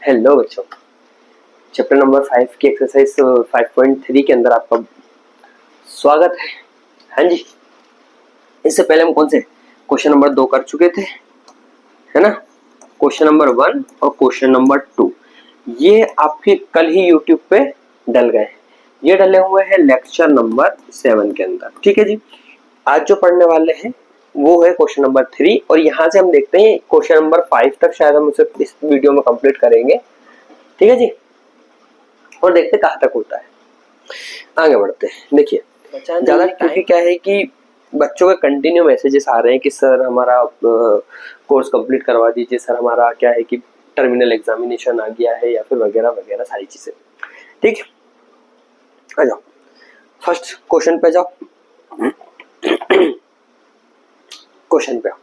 Hello बच्चों, chapter number 5 की exercise 5.3 के अंदर आपका स्वागत है। हाँ जी, इससे पहले हम कौन से क्वेश्चन नंबर 2 कर चुके थे, है ना। क्वेश्चन नंबर 1 और क्वेश्चन नंबर 2 ये आपके कल ही यूट्यूब पे डल गए हैं। ये डले हुए हैं लेक्चर नंबर 7 के अंदर। ठीक है जी, आज जो पढ़ने वाले हैं वो है क्वेश्चन नंबर 3 और यहाँ से हम देखते हैं क्वेश्चन नंबर 5 तक शायद हम उसे इस वीडियो में कंप्लीट करेंगे। ठीक है जी, और देखते कहाँ तक होता है। आगे बढ़ते हैं। देखिए ज्यादा, क्योंकि क्या है कि बच्चों के कंटिन्यू मैसेजेस आ रहे हैं कि सर हमारा कोर्स कंप्लीट करवा दीजिए, सर हमारा क्या है कि टर्मिनल एग्जामिनेशन आ गया है या फिर वगैरह वगैरह सारी चीजें। ठीक है, आ जाओ फर्स्ट क्वेश्चन पे जाओ। क्वेश्चन पे आओ,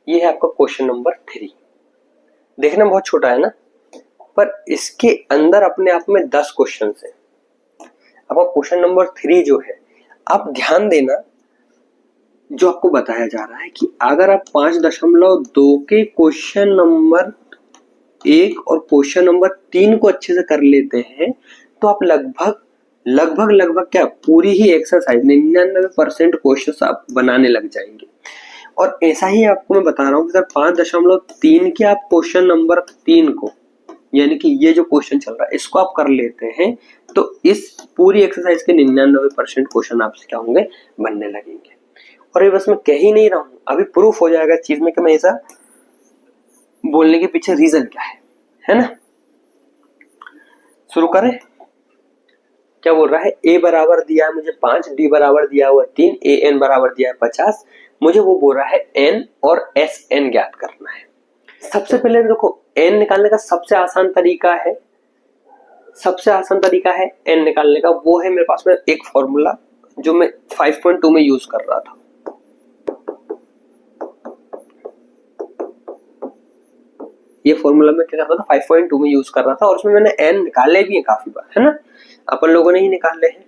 ये है आपका क्वेश्चन नंबर 3। देखना बहुत छोटा है ना, पर इसके अंदर अपने आप में 10 क्वेश्चन है। अब क्वेश्चन नंबर 3 जो है, आप ध्यान देना, जो आपको बताया जा रहा है कि अगर आप 5.2 के क्वेश्चन नंबर 1 और क्वेश्चन नंबर 3 को अच्छे से कर लेते हैं तो आप लगभग क्या पूरी ही एक्सरसाइज 99% क्वेश्चन आप बनाने लग जाएंगे। और ऐसा ही आपको मैं बता रहा हूँ कि सर 5.3 के आप क्वेश्चन नंबर 3 को, यानी कि ये जो क्वेश्चन चल रहा है इसको आप कर लेते हैं तो इस पूरी एक्सरसाइज के 99% क्वेश्चन आपसे क्या होंगे, बनने लगेंगे। और ये बस मैं कह ही नहीं रहा हूं, अभी प्रूफ हो जाएगा चीज में कि मैं ऐसा बोलने के पीछे रीजन क्या है ना। शुरू करें। क्या बोल रहा है, ए बराबर दिया है मुझे 5, डी बराबर दिया हुआ 3, ए एन बराबर दिया है 50। मुझे वो बोल रहा है एन और एस एन ज्ञात करना है। सबसे पहले देखो, एन निकालने का सबसे आसान तरीका है एन निकालने का, वो है मेरे पास में एक फॉर्मूला जो मैं 5.2 में यूज कर रहा था। ये फॉर्मूला में क्या कर रहा था, 5.2 में यूज कर रहा था और उसमें मैंने एन निकाले भी है काफी बार, है ना। अपन लोगों ने ही निकाले हैं।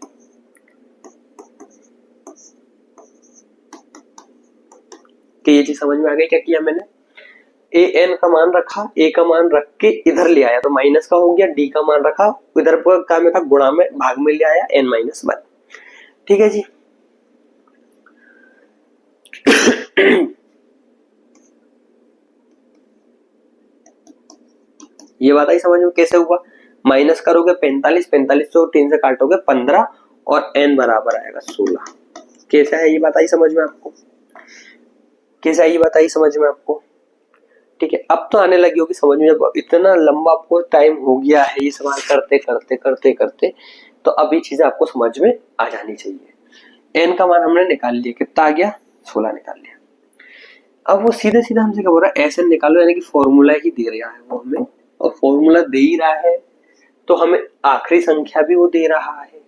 कि ये चीज समझ में आ गई क्या किया मैंने, ए एन का मान रखा, ए का मान रख के इधर ले आया तो माइनस का हो गया, डी का मान रखा इधर का में था गुणा में भाग में ले आया n-1। ठीक है जी। ये बात आई समझ में कैसे हुआ। माइनस करोगे 45, 45 तो 3 से काटोगे 15 और n बराबर आएगा 16। कैसा है ये बात आई समझ में आपको, कैसा है ये बात आई समझ में आपको। ठीक है, अब तो आने लगी होगी समझ में। इतना लंबा आपको टाइम हो गया है ये सवाल करते करते करते करते, तो अब ये चीजें आपको समझ में आ जानी चाहिए। एन का मान हमने निकाल लिया, कितना आ गया, 16 निकाल लिया। अब वो सीधे सीधे हमसे क्या बोल रहा है, एस एन निकालो, यानी कि फॉर्मूला ही दे रहा है वो हमें, और फॉर्मूला दे ही रहा है तो हमें आखिरी संख्या भी वो दे रहा है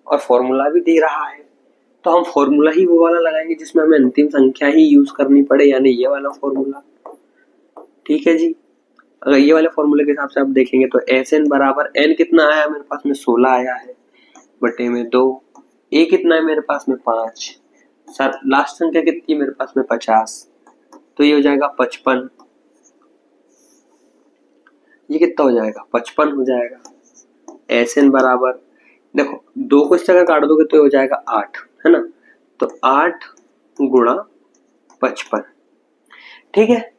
और फॉर्मूला भी दे रहा है, तो हम फॉर्मूला ही वो वाला लगाएंगे जिसमें हमें अंतिम संख्या ही यूज करनी पड़े, यानी ये वाला फॉर्मूला। ठीक है जी, अगर ये वाले फॉर्मूले के हिसाब से आप देखेंगे तो एस एन बराबर एन कितना आया मेरे पास में 16 आया है बटे में 2, ए कितना है मेरे पास में 5, सर लास्ट संख्या कितनी मेरे पास में 50, तो ये हो जाएगा 55। ये कितना हो जाएगा, 55 हो जाएगा। एस एन बराबर, देखो 2 को इस जगह काट दोगे तो हो जाएगा 8, है ना। तो 8 गुणा 55, ठीक है,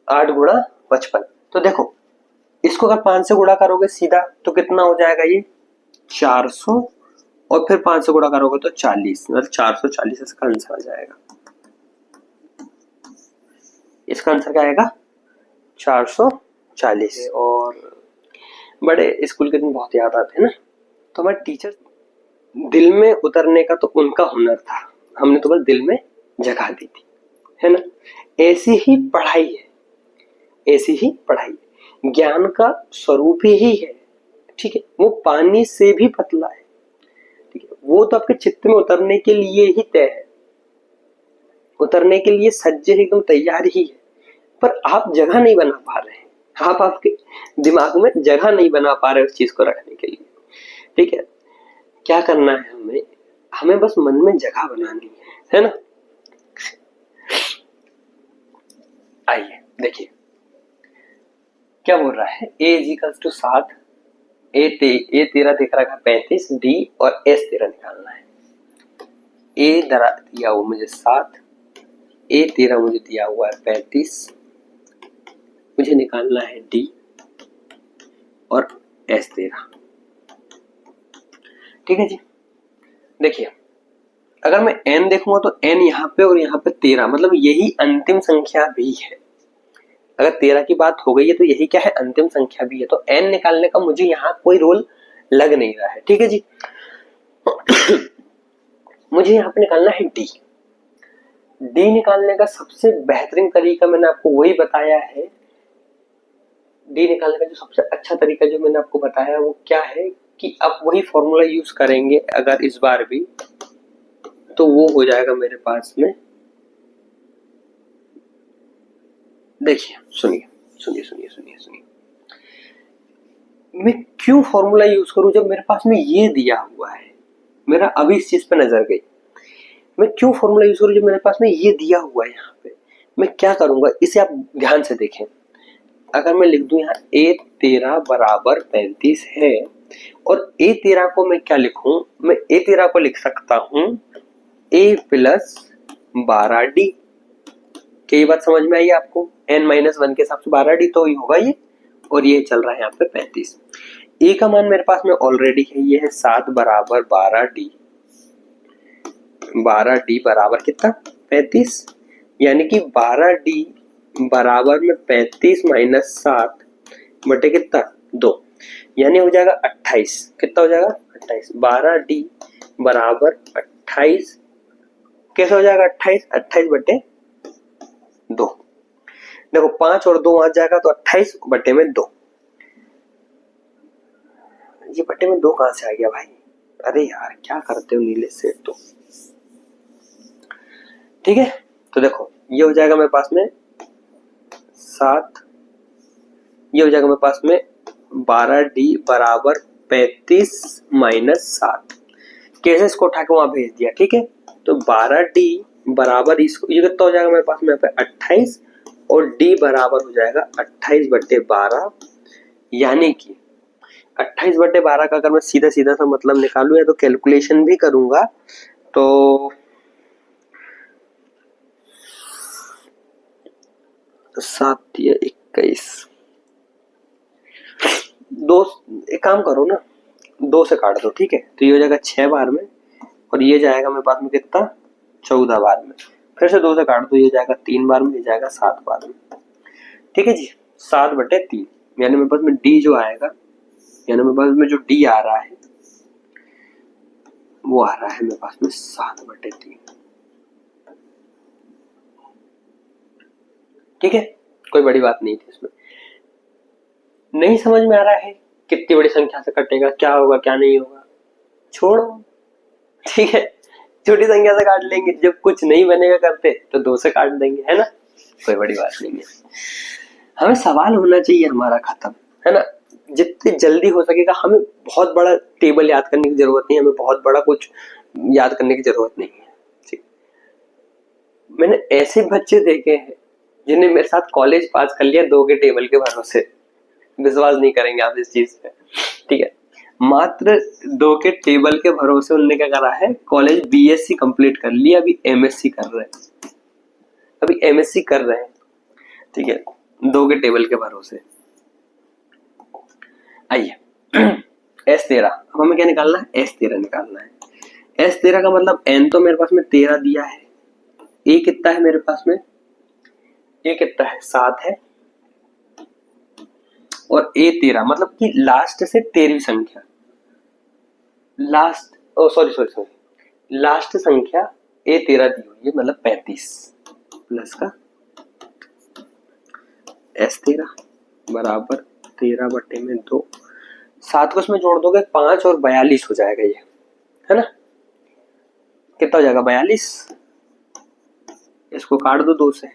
8 गुणा 55। तो देखो इसको अगर 5 से गुणा करोगे सीधा तो कितना हो जाएगा, ये 400, और फिर 5 से गुणा करोगे तो 40, मतलब 440 इसका आंसर आ जाएगा। इसका आंसर क्या आएगा, 440। और बड़े स्कूल के दिन बहुत याद आते हैं ना, तो हमारे टीचर दिल में उतरने का तो उनका हुनर था, हमने तो बस दिल में जगह दी थी, है ना। ऐसी ही पढ़ाई है, ऐसी ही पढ़ाई, ज्ञान का स्वरूप ही है। ठीक है, वो पानी से भी पतला है। ठीक है, वो तो आपके चित्त में उतरने के लिए ही तय है, उतरने के लिए सज्जे एकदम तैयार ही है, पर आप जगह नहीं बना पा रहे हैं, आप आपके दिमाग में जगह नहीं बना पा रहे उस चीज को रखने के लिए। ठीक है, क्या करना है हमें, हमें बस मन में जगह बनानी है ना। आइए देखिए क्या बोल रहा है, a इजिकल्स टू 7, ए 13 13 का 35 डी और एस 13 निकालना है। ए दिया हुआ मुझे 7, ए 13 मुझे दिया हुआ है 35, मुझे निकालना है डी और एस 13। ठीक है जी। देखिए अगर मैं n देखूंगा तो n यहाँ पे और यहाँ पे 13, मतलब यही अंतिम संख्या भी है। अगर 13 की बात हो गई है तो यही क्या है, अंतिम संख्या भी है। तो n निकालने का मुझे यहाँ कोई रोल लग नहीं रहा है। ठीक है जी। मुझे यहाँ पे निकालना है डी। डी निकालने का सबसे बेहतरीन तरीका मैंने आपको वही बताया है। डी निकालने का जो सबसे अच्छा तरीका जो मैंने आपको बताया वो क्या है कि आप वही फॉर्मूला यूज करेंगे अगर इस बार भी, तो वो हो जाएगा मेरे पास में। देखिए सुनिए सुनिए सुनिए सुनिए सुनिए, मैं क्यों फॉर्मूला यूज करूं जब मेरे पास में ये दिया हुआ है। मेरा अभी इस चीज पे नजर गई, मैं क्यों फॉर्मूला यूज करूं जब मेरे पास में ये दिया हुआ है। यहाँ पे मैं क्या करूंगा, इसे आप ध्यान से देखें। अगर मैं लिख दूं यहाँ a 13 बराबर 35 है, और a 13 को मैं क्या लिखूं, मैं a 13 को लिख सकता हूं a प्लस 12d। क्या ये बात समझ में आई आपको? n-1 के हिसाब से 12d तो ही होगा ये, और ये चल रहा है यहाँ पे 35। a का मान मेरे पास में ऑलरेडी है, ये है 7 बराबर 12d। 12d बराबर कितना, 35, यानी कि 12d बराबर में 35 माइनस 7 बटे कितना 2, यानी हो जाएगा 28। कितना हो जाएगा 28। 12d बराबर 28 कैसे हो जाएगा 28, 28 बटे 2। देखो 5 और 2 आ जाएगा तो 28 बटे में 2। ये बटे में 2 कहां से आ गया भाई? अरे यार क्या करते हो नीले से तो। ठीक है, तो देखो ये हो जाएगा मेरे पास में 7, ये हो जाएगा मेरे पास में 12d बराबर 35 माइनस 7। कैसे इसको उठा के वहां भेज दिया। ठीक है, तो 12d बराबर इसको, ये कितना हो जाएगा मेरे पास में यहाँ पे 28, और d बराबर हो जाएगा 28 बटे 12, यानी कि 28 बटे 12 का अगर मैं सीधा सीधा सा मतलब निकालू या तो कैलकुलेशन भी करूंगा तो 7 या 21, दो, एक काम करो ना 2 से काट दो। ठीक है, तो ये हो जाएगा 6 बार में, और ये जाएगा मेरे पास में कितना 14 बार में। फिर से 2 से काट दो, ये जाएगा 3 बार में, ये जाएगा 7 बार में। ठीक है जी, 7 बटे 3, यानी मेरे पास में डी जो आएगा, यानी मेरे पास में जो डी आ रहा है वो आ रहा है मेरे पास में 7 बटे 3। ठीक है, कोई बड़ी बात नहीं थी इसमें। नहीं समझ में आ रहा है कितनी बड़ी संख्या से कटेगा, क्या होगा क्या नहीं होगा, छोड़ो। ठीक है, छोटी संख्या से काट लेंगे, जब कुछ नहीं बनेगा करते तो 2 से काट देंगे, है ना, कोई बड़ी बात नहीं है। हमें सवाल होना चाहिए हमारा खत्म, है ना। जितनी जल्दी हो सकेगा, हमें बहुत बड़ा टेबल याद करने की जरूरत नहीं है, हमें बहुत बड़ा कुछ याद करने की जरूरत नहीं है। ठीक, मैंने ऐसे बच्चे देखे हैं जिन्हें मेरे साथ कॉलेज पास कर लिया 2 के टेबल के भरोसे। विश्वास नहीं करेंगे आप इस चीज पे। ठीक है, मात्र 2 के टेबल के भरोसे उन्होंने क्या करा है, कॉलेज बीएससी कंप्लीट कर लिया, अभी एमएससी कर रहे हैं, अभी एमएससी कर रहे हैं। ठीक है, 2 के टेबल के भरोसे। आइए S13, अब हमें क्या निकालना है, S13 निकालना है। S13 का मतलब n तो मेरे पास में 13 दिया है, a कितना है मेरे पास में, a कितना है 7 है, और a 13 मतलब कि लास्ट से 13वीं संख्या, लास्ट सॉरी लास्ट संख्या a 13 दी हुई है, मतलब 35 प्लस का S13 बराबर 13 बटे में 2। 7 को इसमें जोड़ दोगे 5 और 42 हो जाएगा ये, है ना। कितना हो जाएगा 42, इसको काट दो 2 से,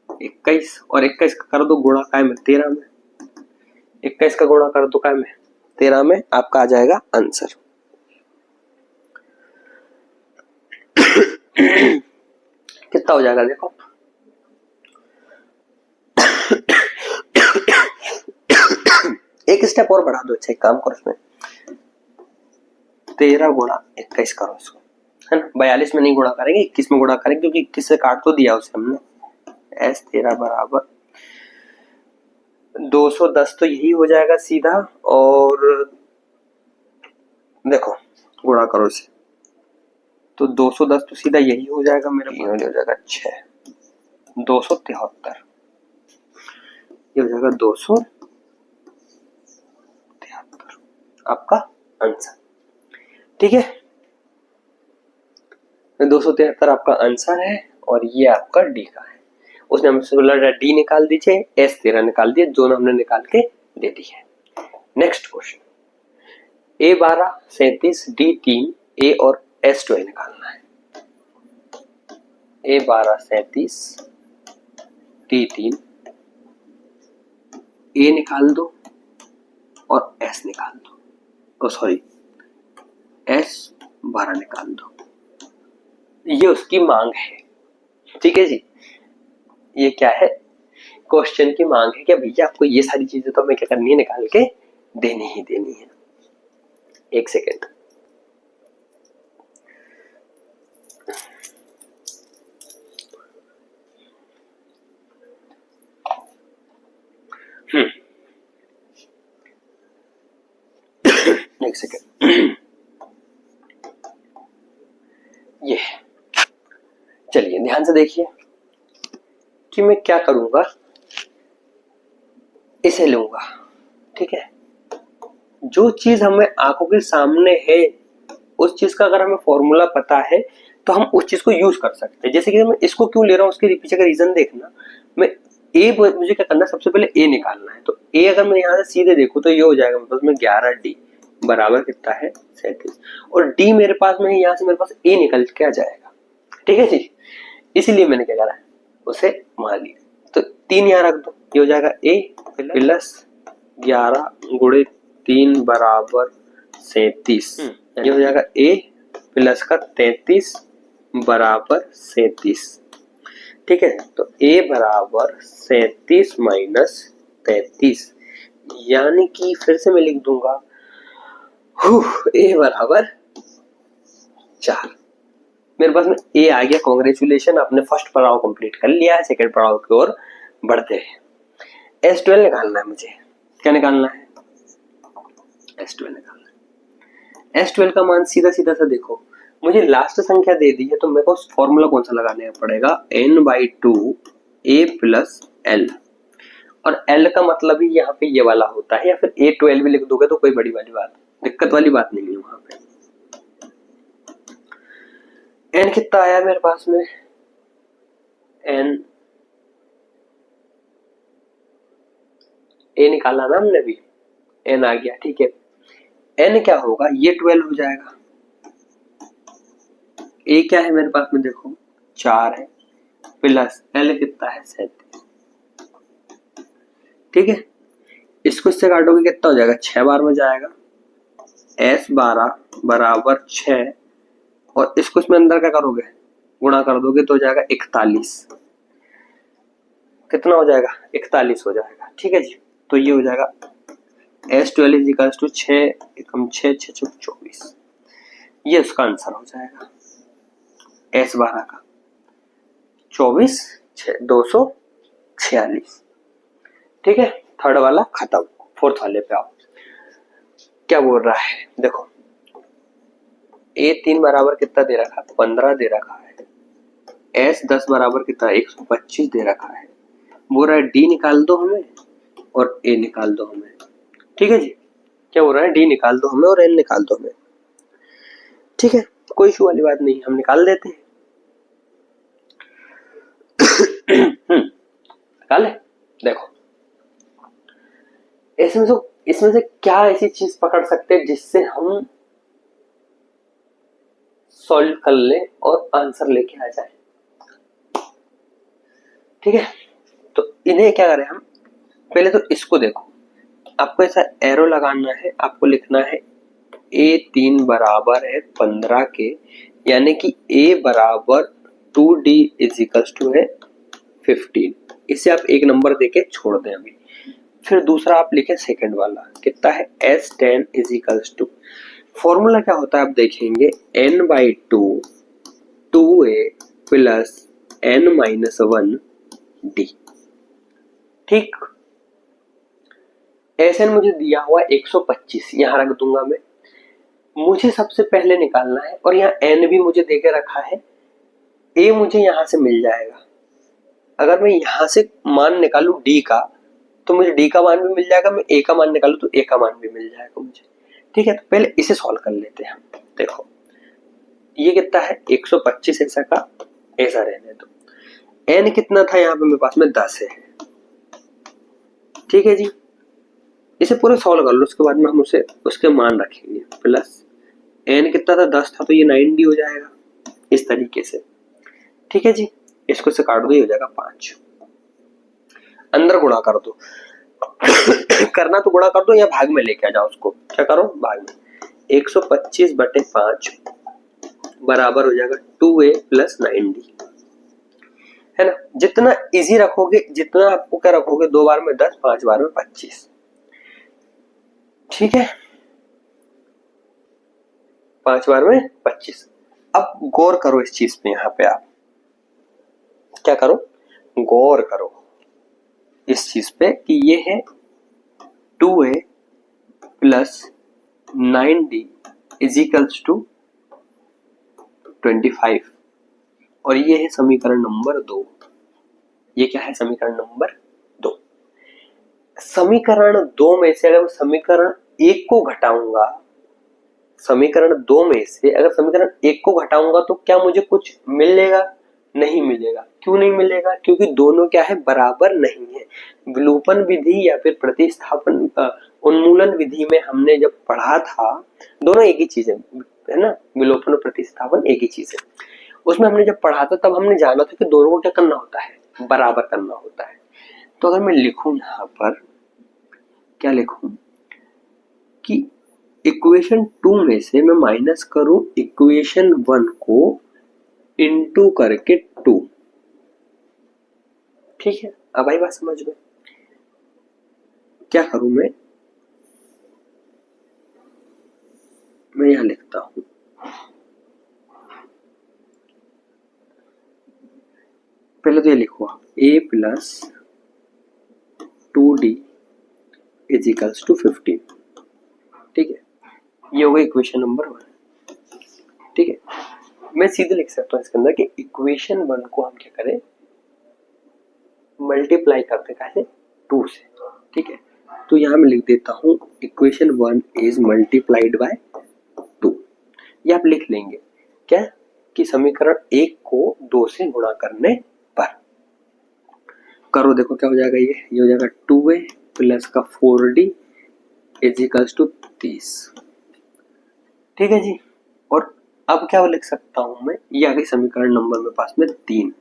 21, और 21 का कर दो गुणा काय में 13 में, 21 का गुणा कर दो काय में 13 में, आपका आ जाएगा आंसर। कितना हो जाएगा देखो एक स्टेप और बढ़ा दो। अच्छा एक काम करो, इसमें 13 गुणा 21 करो इसको, है ना। 42 में नहीं गुणा करेंगे, 21 में गुणा करेंगे, क्योंकि 21 से काट तो दिया उसे हमने। S13 बराबर 210 तो यही हो जाएगा सीधा, और देखो गुणा करो इसे तो 210 तो सीधा यही हो जाएगा मेरा, हो जाएगा 6, 273 ये हो जाएगा 273 आपका आंसर। ठीक है, 273 आपका आंसर है, और ये आपका डी का है। उसने हमसे बोला डी निकाल दीजिए, S13 निकाल दिए, दोनों हमने निकाल के दे दी है। Next question, A12 37 D3 A और S12 निकालना है। A12 37 D3 A निकाल दो और S निकाल दो, सॉरी S12 निकाल दो। ये उसकी मांग है, ठीक है जी। ये क्या है, क्वेश्चन की मांग है कि भैया आपको ये सारी चीजें तो हमें क्या करनी है, निकाल के देनी ही देनी है। एक सेकेंड, एक सेकेंड, ये चलिए ध्यान से देखिए कि मैं क्या करूंगा, इसे लूंगा, ठीक है। जो चीज हमें आंखों के सामने है उस चीज का अगर हमें फॉर्मूला पता है तो हम उस चीज को यूज कर सकते हैं। जैसे कि मैं इसको क्यों ले रहा हूँ उसके पीछे का रीजन देखना। मैं मुझे क्या करना है, सबसे पहले ए निकालना है। तो ए अगर मैं यहाँ से सीधे देखूं तो ये हो जाएगा मेरे पास में 11D बराबर कितना है 37, और डी मेरे पास में है, यहाँ से मेरे पास ए निकल के आ जाएगा, ठीक है जी। इसीलिए मैंने क्या करा है, उसे मान लिया। तो 3 यहाँ रख दो, ये हो जाएगा ए प्लस 11 गुणे 3 बराबर 37, ये हो जाएगा ए प्लस का 33 बराबर 37, ठीक है। तो ए बराबर 37 माइनस 33, यानी कि फिर से मैं लिख दूंगा ए बराबर 4। मेरे पास में ए आ गया, कांग्रेचुलेशन, आपने फर्स्ट पड़ाव कंप्लीट कर लिया है। सेकंड पड़ाव की ओर बढ़ते हैं। S12 निकालना है मुझे। क्या निकालना है? S12 निकालना है। S12 का मान सीधा सीधा सा देखो, मुझे लास्ट संख्या दे दी है तो मेरे को फॉर्मूला कौन सा लगाने पड़ेगा, n/2 a प्लस l, और l का मतलब ही यहाँ पे ये वाला होता है, या फिर A12 भी लिख दोगे तो कोई बड़ी वाली बात, दिक्कत वाली बात नहीं है वहां पे। n कितना आया मेरे पास में, n a निकाला ना हमने भी, n आ गया, ठीक है। n क्या होगा, ये 12 हो जाएगा। a क्या है मेरे पास में, देखो 4 है, प्लस l कितना है 37, ठीक है। इसको इससे काटोगे कितना हो जाएगा, 6 बार में जाएगा, S12 बराबर 6, और इसको इसमें अंदर क्या करोगे, गुणा कर दोगे तो हो जाएगा 41। कितना हो जाएगा, 41 हो जाएगा, ठीक है जी। तो ये हो जाएगा S12 इक्वल्स टू 6 एकम 6 6 24, ये उसका आंसर हो जाएगा। S12 का 24 246, ठीक है। थर्ड वाला खत्म, फोर्थ वाले पे आओ। क्या बोल रहा है, देखो A3 बराबर कितना दे रखा है, 15 दे रखा है। S10 बराबर कितना, 125 दे रखा है। बोल रहा है D निकाल दो हमें और A निकाल दो हमें, ठीक है जी। क्या बोल रहा है, D निकाल दो हमें और N निकाल दो हमें, ठीक है। कोई इशू वाली बात नहीं, हम निकाल देते हैं। निकाले, देखो इसमें से क्या ऐसी चीज पकड़ सकते हैं जिससे हम सॉल्व कर ले और आंसर लेके आ जाए, ठीक है। तो इन्हें क्या करें हम, पहले तो इसको देखो, आपको ऐसा एरो लगाना है, आपको लिखना है A3 बराबर है 15 के, यानी कि A बराबर 2D इज इक्वल्स टू है 15। इसे आप एक नंबर देके छोड़ दें अभी। फिर दूसरा आप लिखें सेकंड वाला, कितना है S10 is equals to, formula क्या होता है आप देखेंगे n/2 2a प्लस n-1d। ठीक, Sn मुझे दिया हुआ 125, यहां रख दूंगा मैं, मुझे सबसे पहले निकालना है, और यहाँ n भी मुझे देके रखा है, a मुझे यहां से मिल जाएगा। अगर मैं यहां से मान निकालू d का तो मुझे d का मान भी मिल जाएगा, मैं a का मान निकालू तो a का मान भी मिल जाएगा मुझे। ठीक है, तो पहले इसे सॉल्व कर लेते हैं हम। देखो ये कितना है 125, ऐसा का ऐसा रहने दो, n कितना था यहाँ पे मेरे पास में 10 है। ठीक है जी, इसे पूरा सॉल्व कर लो, उसके बाद में हम उसे उसके मान रखेंगे, प्लस n कितना था 10 था तो ये 9d हो जाएगा इस तरीके से। ठीक है जी, इसको से काट दो, ये हो जाएगा 5, अंदर गुणा कर दो करना तो गुणा कर दो या भाग में लेके आ जाओ उसको, क्या करो भाग में, 125/5 बराबर हो जाएगा 2a प्लस 9d, है ना। जितना इजी रखोगे, जितना आपको क्या रखोगे, 2 बार में 10, 5 बार में 25। ठीक है, 5 बार में 25। अब गौर करो इस चीज पे, यहाँ पे आप क्या करो, गौर करो इस चीज पे कि ये है 2a plus 9d is equals to 25, और ये है समीकरण नंबर 2। ये क्या है, समीकरण नंबर 2। समीकरण 2 में से अगर मैं समीकरण 1 को घटाऊंगा, समीकरण 2 में से अगर समीकरण 1 को घटाऊंगा तो क्या मुझे कुछ मिलेगा, नहीं मिलेगा। क्यों नहीं मिलेगा, क्योंकि दोनों क्या है, बराबर नहीं है। विलोपन विधि या फिर प्रतिस्थापन उन्मूलन विधि में हमने जब पढ़ा था, दोनों एक ही चीज है ना, विलोपन और प्रतिस्थापन एक ही चीज है। उसमें हमने जब पढ़ा था तब हमने जाना था कि दोनों को क्या करना होता है, बराबर करना होता है। तो अगर मैं लिखूं यहां पर, क्या लिखूं कि इक्वेशन 2 में से मैं माइनस करूं इक्वेशन 1 को इनटू करके 2। ठीक है, अब आई बात समझ में। क्या करूं मैं यहां लिखता हूं, पहले तो ये लिखो a plus 2d is equals to 15। ठीक है, ये होगा इक्वेशन नंबर 1। ठीक है, मैं सीधे लिख सकता हूं इसके अंदर कि इक्वेशन 1 को हम क्या करें, मल्टीप्लाई करते कैसे, 2 से। ठीक है, तो यहां मैं लिख देता हूं इक्वेशन 1 इज मल्टीप्लाइड बाय 2। ये आप लिख लेंगे क्या, कि समीकरण 1 को 2 से गुणा करने पर। करो देखो क्या हो जाएगा, ये हो जाएगा 2a प्लस का 4d इज इक्वल्स टू 30। ठीक है जी, और अब क्या लिख सकता हूं मैं, ये आ गई समीकरण नंबर मेरे पास में 3।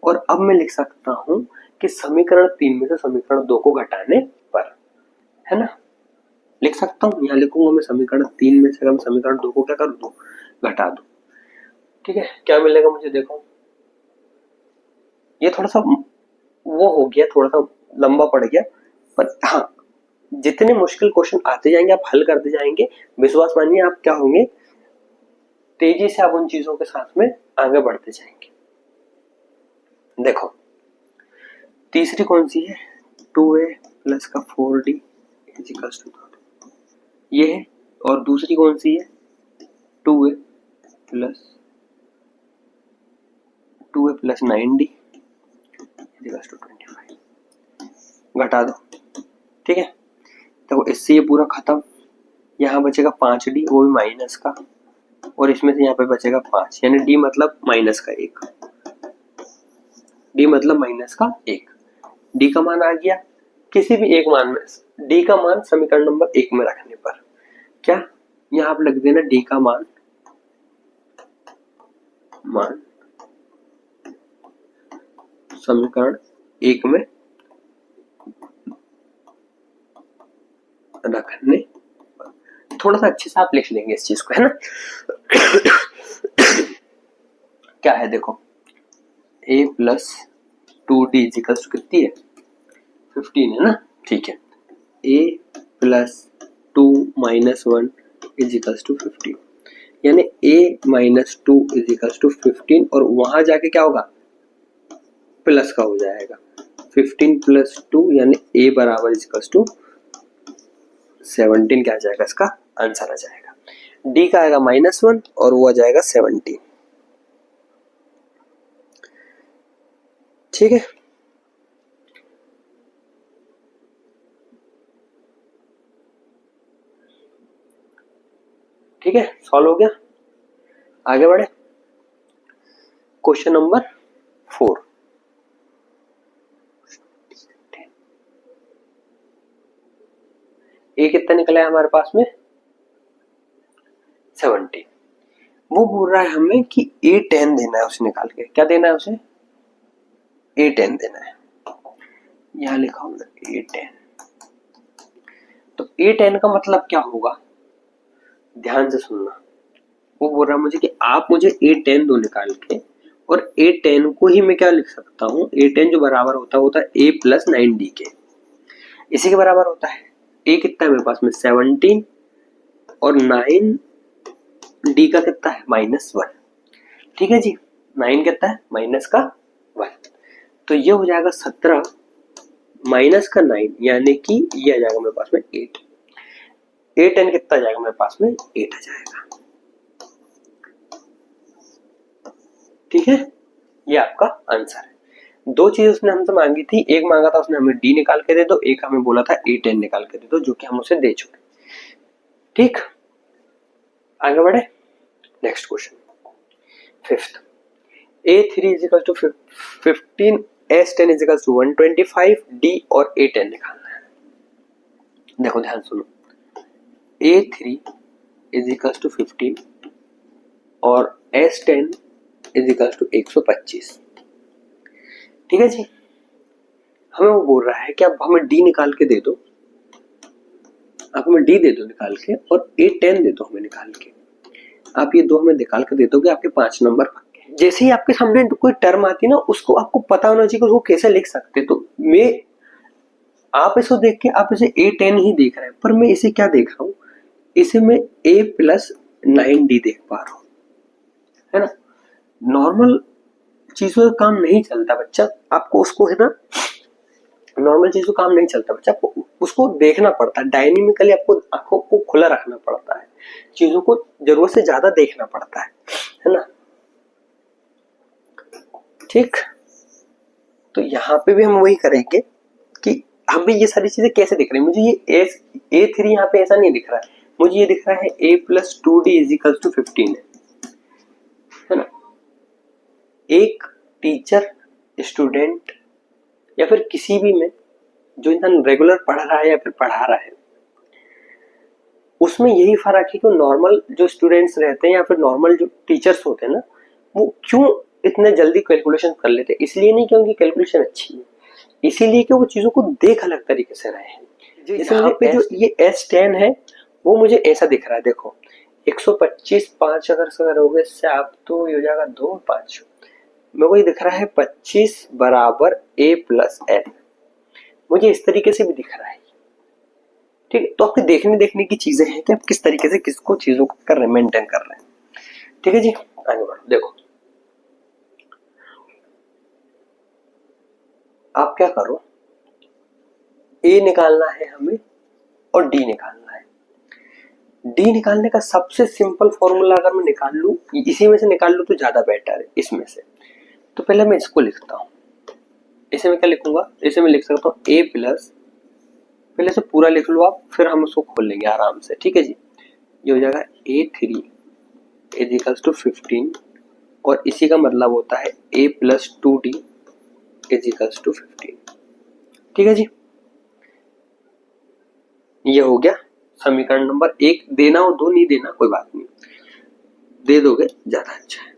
और अब मैं लिख सकता हूं कि समीकरण 3 में से समीकरण 2 को घटाने पर, है ना, लिख सकता हूं। यहां लिखूंगा मैं समीकरण 3 में से अगर मैं समीकरण 2 को क्या कर दूं, घटा दूं। ठीक है, क्या मिलेगा मुझे, देखो ये थोड़ा सा वो हो गया, थोड़ा सा लंबा पड़ गया, पर हाँ, जितने मुश्किल क्वेश्चन आते जाएंगे आप हल करते जाएंगे, विश्वास मानिए आप क्या होंगे, तेजी से आप उन चीजों के साथ में आगे बढ़ते जाएंगे। देखो तीसरी कौन सी है, 2a प्लस का 4d इज इक्वल्स टू, ये है। और दूसरी कौन सी है, 2a plus 9d is equals to 25। घटा दो। ठीक है, तो इससे ये पूरा खत्म, यहाँ बचेगा 5d, वो भी माइनस का, और इसमें से यहाँ पे बचेगा 5, यानी d मतलब माइनस का 1, d मतलब माइनस का 1। d का मान आ गया, किसी भी एक मान में d का मान समीकरण नंबर 1 में रखने पर क्या, यहाँ आप लग देना d का मान समीकरण 1 में रखने, थोड़ा सा अच्छे से आप लिख लेंगे इस चीज को, है ना। क्या है देखो, a plus 2d is equals to कितनी है, 15 है ना। ठीक है, A plus 2 minus 1 is equals to 15, यानी a minus 2 is equals to 15, और वहां जाके क्या होगा, प्लस का हो जाएगा 15 प्लस 2, यानी a बराबर इज इक्वल्स टू 17 क्या आ जाएगा, इसका आंसर आ जाएगा। d का आएगा -1 और वो आ जाएगा 17। ठीक है, ठीक है, सॉल्व हो गया। आगे बढ़े, क्वेश्चन नंबर 4। ए कितना निकला है हमारे पास में, 17। वो बोल रहा है हमें कि A10 देना है उसे निकाल के। क्या देना है उसे, A10 देना है। यहां लिखा हूं A10। तो A10 का मतलब क्या होगा, ध्यान से सुनना। वो बोल रहा है मुझे कि आप मुझे A10 दो निकाल के, और A10 को ही मैं क्या लिख सकता हूँ, A10 जो बराबर होता है A प्लस 9D के, इसी के बराबर होता है। A कितना है मेरे पास में 17, और 9D का कितना है -1। ठीक है जी, 9 कितना है माइनस का 1, तो ये हो जाएगा 17 माइनस का 9, यानी कि ये आ जाएगा मेरे पास में 8। A10 कितना आ जाएगा मेरे पास में, 8 आ जाएगा। ठीक है, ये आपका आंसर है। दो चीज उसने हमसे मांगी थी, एक मांगा था उसने हमें D निकाल के दे दो, एक हमें बोला था A10 निकाल के दे दो, जो कि हम उसे दे चुके। ठीक, आगे बढ़े, next question 5th। A3 is equal to 15, S10 is equal to 125, D और A10 निकालना है। देखो ध्यान सुनो, A3 इज इक्वल टू 15 और S10 इज इक्वल टू 125। ठीक है जी, हमें वो बोल रहा है कि आप हमें D निकाल के दे दो, आप हमें D दे दो निकाल के, और A10 दे दो हमें निकाल के। आप ये दो हमें निकाल के दे दोगे, आपके 5 नंबर पक्के। जैसे ही आपके सामने कोई टर्म आती है ना, उसको आपको पता होना चाहिए कि उसको कैसे लिख सकते। तो मैं, आप इसको देख के आप इसे A10 ही देख रहे हैं, पर मैं इसे क्या देख रहा हूँ, इसे मैं A प्लस 9D देख पा रहा हूँ, है ना। नॉर्मल चीजों का काम नहीं चलता बच्चा, आपको उसको, है ना, नॉर्मल चीजों का काम नहीं चलता बच्चा, आपको उसको देखना पड़ता है। डायनेमिकली आपको आंखों को खुला रखना पड़ता है, चीजों को जरूरत से ज्यादा देखना पड़ता है ना। ठीक, तो यहाँ पे भी हम वही करेंगे कि हमें ये सारी चीजें कैसे दिख रही है। मुझे ये A3 यहाँ पे ऐसा नहीं दिख रहा है, मुझे ये दिख रहा है A plus 2D is equal to 15 है ना। एक टीचर, स्टूडेंट, या फिर किसी भी में जो इंसान रेगुलर पढ़ रहा है या फिर पढ़ा रहा है, उसमें यही फर्क है कि नॉर्मल जो स्टूडेंट्स रहते हैं या फिर नॉर्मल जो टीचर्स होते हैं ना, वो क्यों इतने जल्दी कैलकुलेशन कर लेते हैं। इसलिए नहीं क्योंकि कैलकुलेशन अच्छी है, इसीलिए कि वो चीजों को देख अलग तरीके से रहे हैं। जैसे यहाँ पे जो ये S10 है, वो मुझे ऐसा दिख रहा है। देखो 125 5 अगर करोगे इससे आप, तो ये हो जाएगा 2 5, मेरे को ये दिख रहा है 25 बराबर A प्लस N, मुझे इस तरीके से भी दिख रहा है। ठीक, तो आपके देखने की चीजें हैं कि आप किस तरीके से किसको चीजों को कर रहे हैं, मेंटेन कर रहे हैं। ठीक है जी, आगे बढ़ो। देखो आप क्या करो, A निकालना है हमें और D निकालना है। D निकालने का सबसे सिंपल फॉर्मूला अगर मैं निकाल लूं, इसी में से निकाल लूं तो ज्यादा बेटर है इसमें से। तो पहले मैं इसको लिखता हूं, इसे मैं क्या लिखूंगा, इसे मैं लिख सकता हूं A प्लस, पहले से पूरा लिख लो आप, फिर हम उसको खोल लेंगे आराम से। ठीक है जी, ये हो जाएगा A3 इज इक्वल्स टू 15, और इसी का मतलब होता है A plus 2D is equals to 15। ठीक है जी, ये हो गया समीकरण नंबर 1। देना हो दो, नहीं देना कोई बात नहीं, दे दोगे ज्यादा अच्छा है।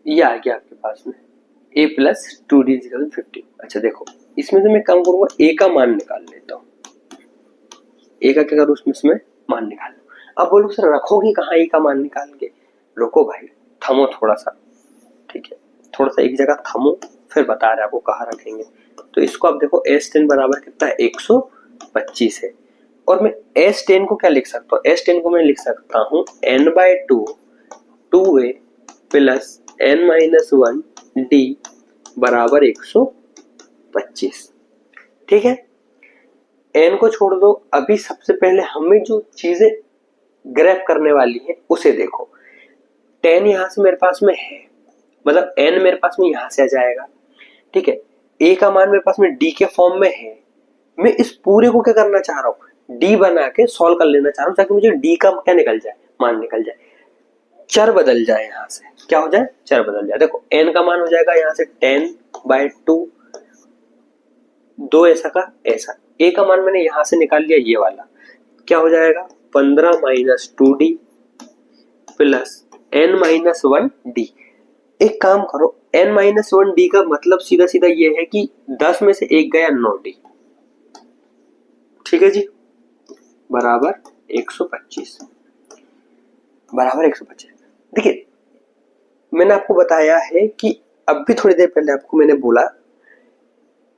ये आ गया आपके पास में A plus 2D is equal to 15। अच्छा देखो, इसमें से मैं काम करूंगा, A का मान निकाल लेता हूँ। A का क्या करूँ, उसमें मान निकाल लो। अब बोलो सर रखोगे कहाँ A का मान निकाल के, रुको भाई, थमो थोड़ा सा। ठीक है, थोड़ा सा एक जगह थमो, फिर बता रहे आपको कहाँ रखेंगे। तो इसको आप देखो S10 बराबर कितना है, 100, 25 है। और मैं S10 को क्या लिख सकता हूँ, S10 को मैं लिख सकता हूँ n/2 2a plus n-1 d बराबर 125। ठीक है, n को छोड़ दो। अभी सबसे पहले हमें जो चीजें ग्रैब करने वाली है उसे देखो। 10 यहां से मेरे पास में है, मतलब n मेरे पास में यहां से आ जाएगा। ठीक है, a का मान मेरे पास में d के फॉर्म में है। मैं इस पूरे को क्या करना चाह रहा हूँ, d बना के सॉल्व कर लेना चाह रहा हूँ ताकि मुझे d का क्या निकल जाए, मान निकल जाए, चर बदल जाए। यहां से क्या हो जाए, चर बदल जाए। देखो n का मान हो जाएगा यहां से 10/2, दो ऐसा का ऐसा। a का मान मैंने यहां से निकाल लिया, ये वाला क्या हो जाएगा 15-2d प्लस n-1d। एक काम करो, n-1d का मतलब सीधा सीधा ये है कि 10 में से एक गया 9d। ठीक है जी, बराबर 125, बराबर 125। देखिए मैंने आपको बताया है कि अभी थोड़ी देर पहले आपको मैंने बोला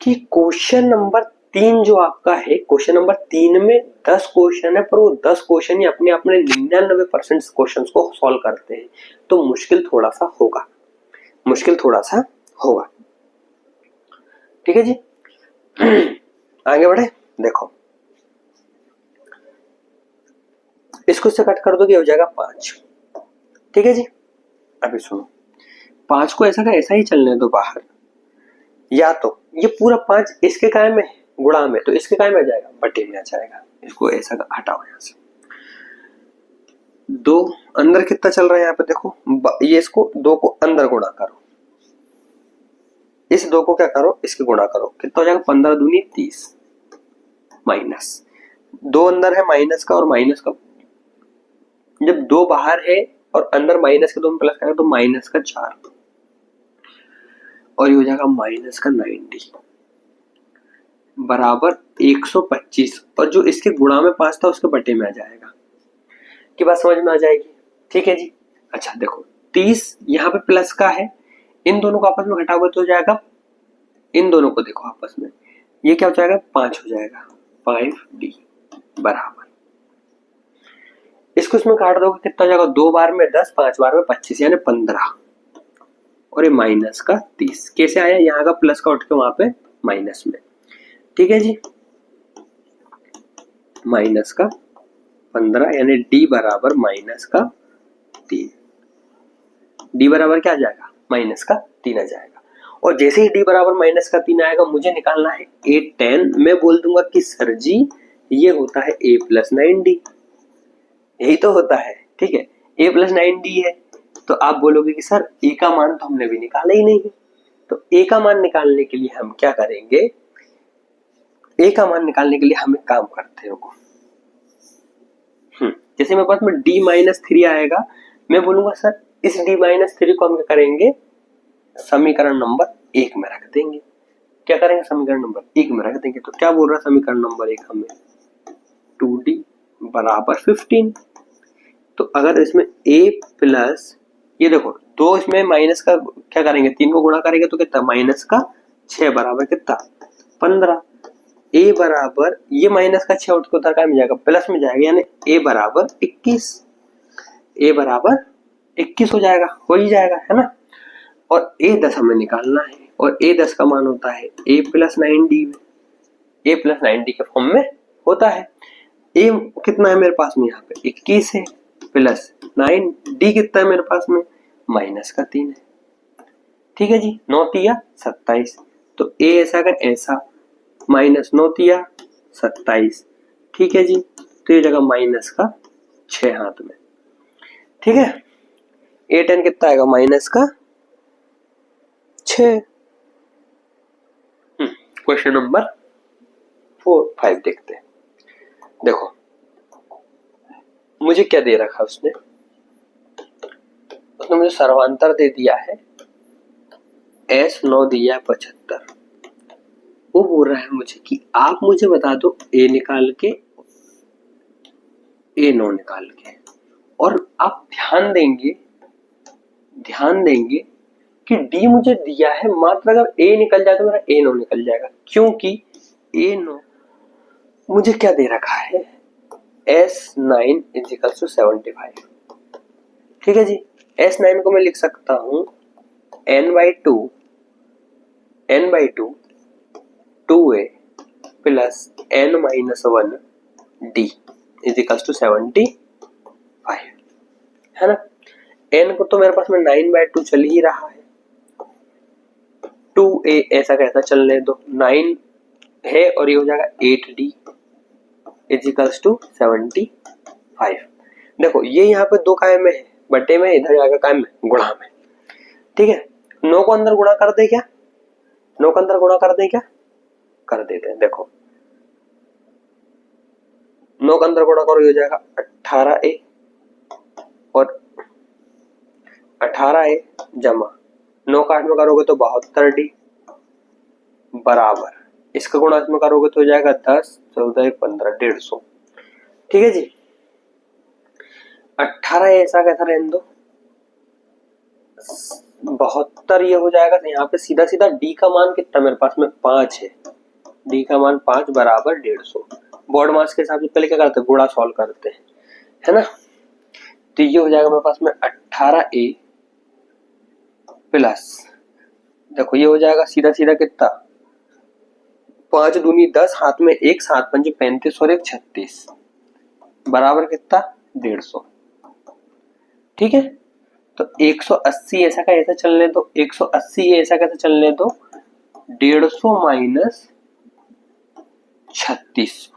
कि क्वेश्चन नंबर 3 जो आपका है, क्वेश्चन नंबर 3 में 10 क्वेश्चन है, पर वो 10 क्वेश्चन ही अपने अपने 99% क्वेश्चन को सॉल्व करते हैं, तो मुश्किल थोड़ा सा होगा, मुश्किल थोड़ा सा होगा। ठीक है जी, आगे बढ़े। देखो इसको से कट कर दो, हो जाएगा 5। ठीक है जी, अभी सुनो, 5 को ऐसा का ऐसा ही चलने दो बाहर, या तो ये पूरा 5 इसके काय में गुणा में, तो इसके काय में आ जाएगा, बटे में आ जाएगा। इसको ऐसा का हटाओ यहां से। 2 अंदर कितना चल रहा है यहाँ पे देखो, ये इसको 2 को अंदर गुणा करो, इस 2 को क्या करो, इसके गुणा करो, कितना हो जाएगा 15 दूनी 30 माइनस 2 अंदर है माइनस का और माइनस का, जब 2 बाहर है और अंदर माइनस के 2 में प्लस करेगा तो माइनस का 4, और ये हो जाएगा माइनस का 90 बराबर 125, और जो इसके गुणा में 5 था उसके बटे में आ जाएगा। की बात समझ में आ जाएगी। ठीक है जी, अच्छा देखो 30 यहाँ पे प्लस का है, इन दोनों को आपस में घटाओगे तो हो जाएगा, इन दोनों को देखो आपस में, ये क्या हो जाएगा 5 हो जाएगा, 5d बराबर, इसको इसमें काट दोगे कितना हो जाएगा, 2 बार में 10, 5 बार में 25 यानी 15, और ये माइनस का 30। कैसे आया, यहाँ का प्लस का उठ के वहां पे माइनस में। ठीक है जी, माइनस का 15 यानी d बराबर माइनस का 3, d बराबर क्या आ जाएगा, माइनस का 3 आ जाएगा। और जैसे ही d बराबर माइनस का 3 आएगा मुझे निकालना है a10, मैं बोल दूंगा कि सर जी ये होता है a प्लस 9d, यही तो होता है। ठीक है, a प्लस 9d है, तो आप बोलोगे कि सर a का मान तो हमने भी निकाला ही नहीं है, तो a का मान निकालने के लिए हम क्या करेंगे, a का मान निकालने के लिए हम एक काम करते हैं, जैसे मेरे पास में d-3 आएगा, मैं बोलूंगा सर इस d-3 को हम क्या करेंगे, समीकरण नंबर 1 में रख देंगे। क्या करेंगे, समीकरण नंबर 1 में रख देंगे। तो क्या बोल रहा है समीकरण नंबर 1 हमें, 2d बराबर 15। तो अगर इसमें a प्लस, ये देखो 2 इसमें माइनस का क्या करेंगे, 3 को गुणा करेंगे तो कितना, माइनस का 6 बराबर कितना 15, a बराबर ये माइनस का 6 उठ के उधर का में जाएगा, प्लस में जाएगा, यानी a बराबर 21, a बराबर 21 हो जाएगा, हो ही जाएगा है ना। और a10 हमें निकालना है, और a10 का मान होता है a प्लस 9d में, a प्लस 9d के फॉर्म में होता है। a कितना है मेरे पास में, यहाँ पे 21 है प्लस 9d कितना है मेरे पास में, माइनस का 3 है। ठीक है जी, 9 तिया 27, तो a ऐसा का ऐसा, माइनस 9 तिया 27। ठीक है जी, तो ये जगह माइनस का 6 हाथ में। ठीक है, a10 कितना आएगा, माइनस का 6। क्वेश्चन नंबर 4-5 देखते हैं। देखो मुझे क्या दे रखा उसने मुझे सर्वांतर दे दिया है, S9 दिया है 75। वो बोल रहा है मुझे कि आप मुझे बता दो a निकाल के, A9 निकाल के, और आप ध्यान देंगे कि d मुझे दिया है, मात्र अगर a निकल जाए तो मेरा A9 निकल जाएगा, क्योंकि A9 मुझे क्या दे रखा है, S9 इजिकल्स टू 75। ठीक है जी, S9 को मैं लिख सकता हूं n/2 2a plus n-1 d equals to 75, है ना। n को तो मेरे पास में 9/2 चल ही रहा है, 2a ऐसा कैसा चलने दो, 9 है और ये हो जाएगा 8d इजिकल्स टू 75। देखो ये यहाँ पे 2 काय में है, बटे में, इधर जाएगा काय में, गुणा में। ठीक है, 9 को अंदर गुणा कर दे क्या, 9 को अंदर गुणा कर दे क्या, कर देते हैं। देखो 9 का अंदर गुणा करो, ये हो जाएगा 18a और 18a जमा 9 का 8 में करोगे तो 72d बराबर, इसका गुणा इसमें करोगे तो हो जाएगा 10 14 15 150। ठीक है जी, 18 ऐसा कैसा रहने दो, 72 ये हो जाएगा। यहाँ पे सीधा सीधा d का मान कितना मेरे पास में 5 है, d का मान 5 बराबर 150। बोर्ड मास के हिसाब से पहले क्या करते हैं, गुणा सॉल्व करते हैं, है ना। तो ये हो जाएगा मेरे पास में 18a प्लस, देखो ये हो जाएगा सीधा सीधा कितना, 5 दूनी 10, हाथ में 1, 7 पंजे 35 और 1 36 बराबर कितना 150। ठीक है, तो 180 ऐसा का ऐसा चलने दो, 180 ऐसा कैसा चलने दो, 150 माइनस 36।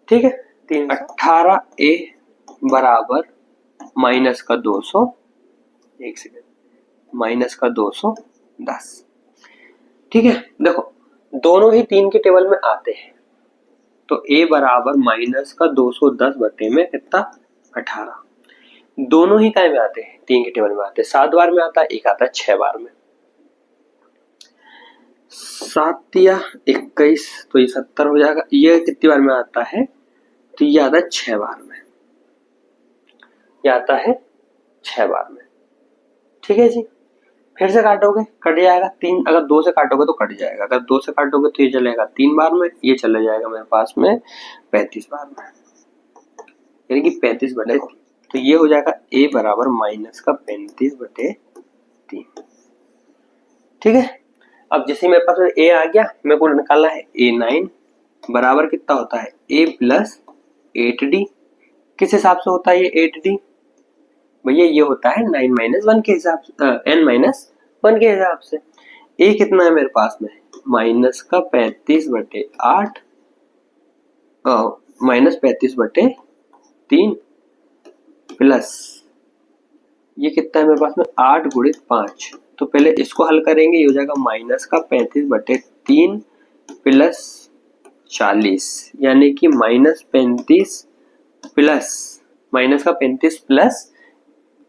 ठीक है, 18a बराबर माइनस का 200, एक सेकेंड, माइनस का 210। ठीक है, देखो दोनों ही 3 के टेबल में आते हैं, तो a बराबर माइनस का 210 बटे में कितना 18, दोनों ही काय में आते हैं, 3 के टेबल में आते हैं। 7 बार में आता है, एक आता है 6 बार में, 7 या 21 तो ये 70 हो जाएगा। ये कितनी बार में आता है, तो ये आता है 6 बार में, ये आता है 6 बार में। ठीक है जी, फिर से काटोगे कट जाएगा 3, अगर 2 से काटोगे तो कट जाएगा, अगर 2 से काटोगे तो ये चलेगा 3 बार में, ये चले जाएगा मेरे पास में 35 बार में, यानी कि 35 बटे 3। तो ये हो जाएगा a बराबर माइनस का 35 बटे 3। ठीक है, अब जैसे मेरे पास a आ गया, मेरे को निकालना है a9 बराबर कितना होता है a प्लस 8d। किस हिसाब से होता है ये 8d, भैया ये होता है 9-1 के हिसाब से, n-1 के हिसाब से। a कितना है मेरे पास में, माइनस का 35 बटे 8 माइनस 35 बटे 3 प्लस ये कितना है मेरे पास में 8 गुणित 5। तो पहले इसको हल करेंगे, ये हो जाएगा माइनस का 35 बटे 3 प्लस 40, यानी कि माइनस 35 प्लस माइनस का 35 प्लस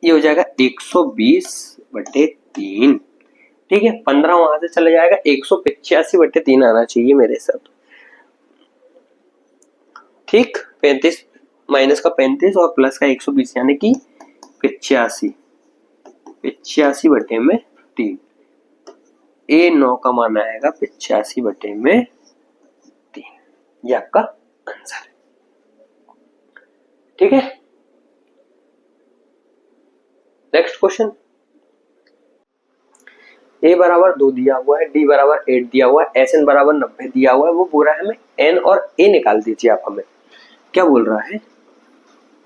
ये हो जाएगा 120 बटे 3। ठीक है, 15 वहां से चला जाएगा, 185 बटे 3 आना चाहिए मेरे साथ। ठीक, 35 माइनस का 35 और प्लस का 120 यानी कि 85 बटे में 3। a9 का मान आएगा 85 बटे में 3, ये आपका आंसर है। ठीक है, नेक्स्ट क्वेश्चन, a बराबर 2 दिया हुआ है, d बराबर 8 दिया हुआ है, sn बराबर 90 दिया हुआ है। वो बोल रहा है हमें n और a निकाल दीजिए। आप हमें क्या बोल रहा है,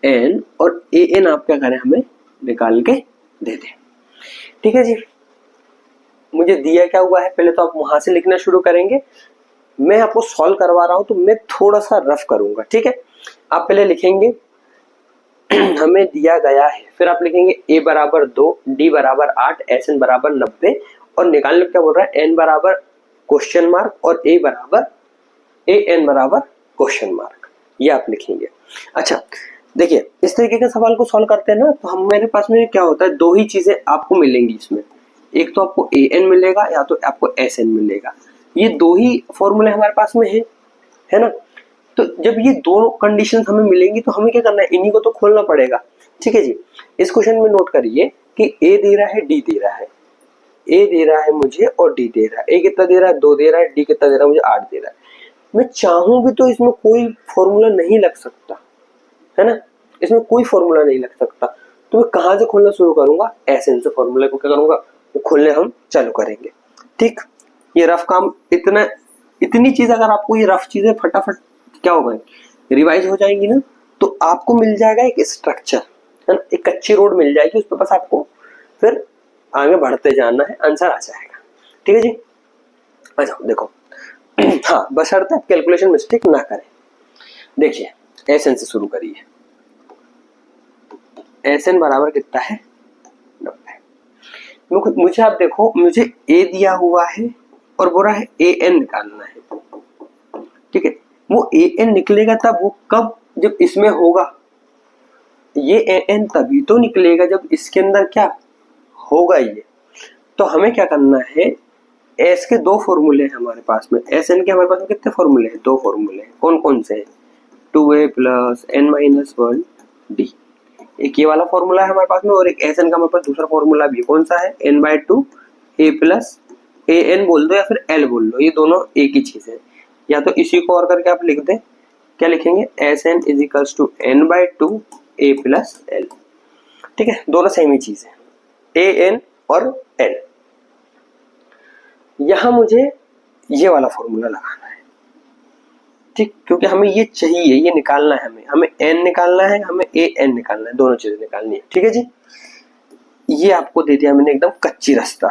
n और an आप क्या करें, हमें निकाल के दे दें। ठीक है जी, मुझे दिया क्या हुआ है, पहले तो आप वहां से लिखना शुरू करेंगे, मैं आपको सॉल्व करवा रहा हूं तो मैं थोड़ा सा रफ करूंगा। ठीक है, आप पहले लिखेंगे हमें दिया गया है, फिर आप लिखेंगे a बराबर 2, d बराबर 8, sn बराबर 90 और निकालने क्या बोल रहा है, n बराबर क्वेश्चन मार्क और a n बराबर क्वेश्चन मार्क, ये आप लिखेंगे। अच्छा देखिए, इस तरीके के सवाल को सॉल्व करते हैं ना, तो हम मेरे पास में क्या होता है, 2 ही चीजें आपको मिलेंगी इसमें, एक तो आपको an मिलेगा या तो आपको sn मिलेगा। ये 2 ही फॉर्मूले हमारे पास में है ना। तो जब ये दोनों कंडीशंस हमें मिलेंगी तो हमें क्या करना है, इन्हीं को तो खोलना पड़ेगा। ठीक है जी, इस क्वेश्चन में नोट करिए कि a दे रहा है, d दे रहा है, a दे रहा है मुझे और d दे रहा है। a कितना दे रहा है, 2 दे रहा है, d कितना दे रहा है मुझे, 8 दे रहा है। मैं चाहूं भी तो इसमें कोई फॉर्मूला नहीं लग सकता, है ना, इसमें कोई फॉर्मूला नहीं लग सकता। तो मैं कहां से खोलना शुरू करूंगा, एसएन से फॉर्मूला को क्या करूंगा, वो खोलने हम चालू करेंगे। ठीक, ये रफ काम, इतनी चीज अगर आपको ये रफ चीजें फटाफट क्या होगा रिवाइज हो जाएंगी ना, तो आपको मिल जाएगा एक स्ट्रक्चर, है ना, एक कच्ची रोड मिल जाएगी, उस पर बस आपको फिर आगे बढ़ते जाना है, आंसर आ जाएगा। ठीक है जी, आ जाओ देखो। हाँ, बशर्ते आप कैलकुलेशन मिस्टेक ना करें। देखिए एसएन से शुरू करिए, एसएन बराबर कितना है 90। मुझे आप देखो, मुझे ए दिया हुआ है और बोला है ए एन निकालना है। ठीक है, वो ए एन निकलेगा तब, वो कब, जब इसमें होगा, ये ए एन तभी तो निकलेगा जब इसके अंदर क्या होगा ये। तो हमें क्या करना है, एस के दो फॉर्मूले हैं हमारे पास में, एस एन के हमारे पास में कितने फॉर्मूले हैं, दो फॉर्मूले हैं। कौन कौन से हैं, 2a plus N minus 1 D, एक ये वाला फॉर्मूला है हमारे पास में, और एक एस एन का हमारे पास दूसरा फॉर्मूला भी, कौन सा है, n/2 a plus A N बोल दो या फिर एल बोल दो, ये दोनों एक ही चीज है। या तो इसी को और करके आप लिख दें, क्या लिखेंगे, S N is equals to n/2 a plus L. ठीक है, दोनों सेम ही चीज है, ए एन और एल। यहां मुझे ये वाला फॉर्मूला लगाना है, ठीक, क्योंकि हमें ये चाहिए, ये निकालना है, हमें n निकालना है, हमें ए एन निकालना है, दोनों चीजें निकालनी है। ठीक है जी, ये आपको दे दिया मैंने एकदम कच्ची रास्ता,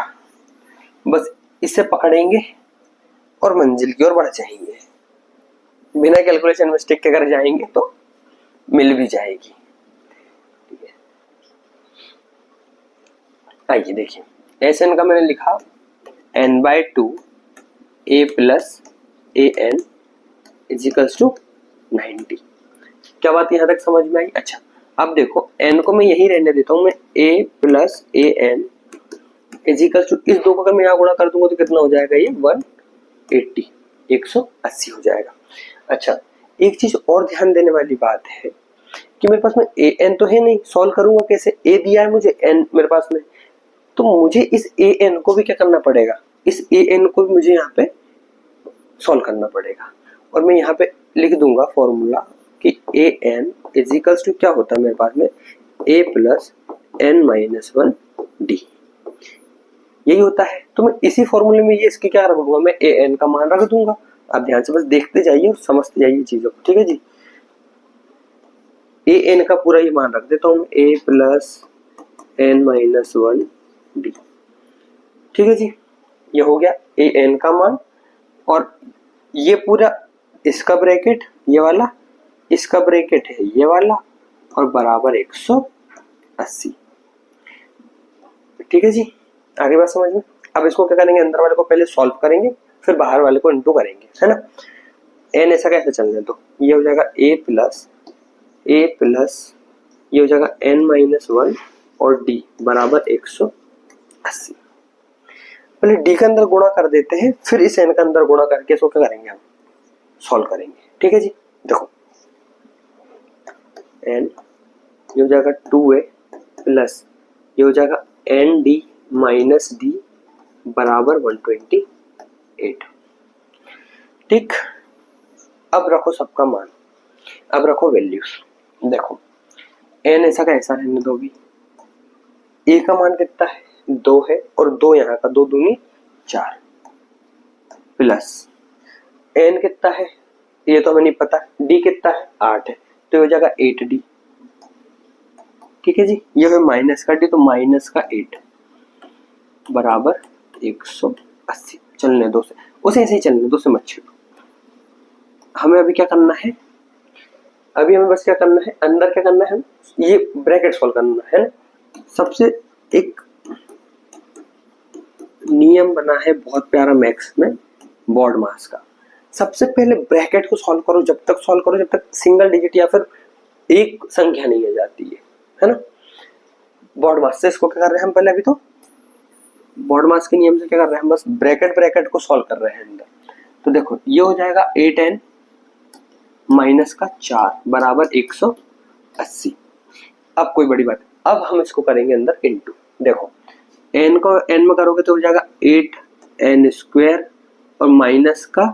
बस इसे पकड़ेंगे और मंजिल की ओर बढ़ जाएंगे, बिना कैलकुलेशन मिस्टेक के अगर जाएंगे तो मिल भी जाएगी। ठीक है, आइए देखिए, एस एन का मैंने लिखा n/2 a plus A N is equals to 90। क्या बात यहां तक समझ में आई। अच्छा, अब देखो n को मैं यही रहने देता हूं, मैं a plus A N is equals to, इस दो को अगर मैं यहाँ गुणा कर दूंगा तो कितना हो जाएगा, ये 180 180 हो जाएगा। अच्छा, एक चीज और ध्यान देने वाली बात है कि मेरे पास में ए एन तो है नहीं, सॉल्व करूंगा कैसे, ए दिया है मुझे, एन मेरे पास में, तो मुझे इस ए एन को भी क्या करना पड़ेगा, इस ए एन को भी मुझे यहाँ पे सॉल्व करना पड़ेगा। और मैं यहाँ पे लिख दूंगा फॉर्मूला कि ए एन इज इक्वल्स टू क्या होता है मेरे पास में, ए प्लस एन माइनस 1 डी, यही होता है। तो मैं इसी फॉर्मूले में ये इसके क्या रख दूंगा, मैं ए एन का मान रख दूंगा। आप ध्यान से बस देखते जाइए और समझते जाइए चीजों को। ठीक है जी, ए एन का पूरा ये मान रख देता हूँ, ए प्लस एन माइनस 1 डी। ठीक है जी, ये हो गया ए एन का मान, और ये पूरा इसका ब्रैकेट ये वाला, इसका ब्रैकेट है ये वाला, और बराबर 180। ठीक है जी, आगे बात समझ में। अब इसको क्या करेंगे, अंदर वाले को पहले सॉल्व करेंगे, फिर बाहर वाले को इंटू करेंगे, है ना। एन ऐसा कैसे चलने दो, ये हो जाएगा ए प्लस ये हो जाएगा एन माइनस 1 और डी बराबर 180। पहले डी के अंदर गुणा कर देते हैं, फिर इस एन के अंदर गुणा करके इसको क्या करेंगे, हम सॉल्व करेंगे। ठीक है जी, देखो एन ये हो जाएगा 2a प्लस ये हो जाएगा एन डी माइनस डी बराबर 128। ठीक, अब रखो सबका मान, अब रखो वैल्यूज। देखो एन ऐसा का ऐसा रहने दो भी, ए का मान कितना है 2 है, और 2 यहाँ का 2 दूनी 4 प्लस एन कितना है ये तो हमें नहीं पता, डी कितना है 8 है, तो ये हो जाएगा 8d। ठीक है जी, ये है माइनस का डी, तो माइनस का 8 बराबर 180। चलने दो से, उसे ऐसे ही चलने दो, से मत छेड़ो। हमें अभी क्या करना है, अभी हमें बस क्या करना है, अंदर क्या करना है, ये ब्रैकेट सॉल्व करना है ना। सबसे एक नियम बना है बहुत प्यारा मैथ्स में, बोर्ड मास का। सबसे पहले ब्रैकेट को सॉल्व करो, जब तक सॉल्व करो जब तक सिंगल डिजिट या फिर एक संख्या नहीं आ जाती है ना। बोर्ड मास से इसको क्या कर रहे हैं हम पहले, अभी तो बोर्ड मास के नियम से क्या कर रहे हैं हम, बस ब्रैकेट को सॉल्व कर रहे हैं अंदर। तो देखो ये हो जाएगा 8n माइनस का 4 बराबर 180। अब कोई बड़ी बात, अब हम इसको करेंगे अंदर इनटू। देखो n को n में करोगे तो हो जाएगा 8n स्क्वायर और माइनस का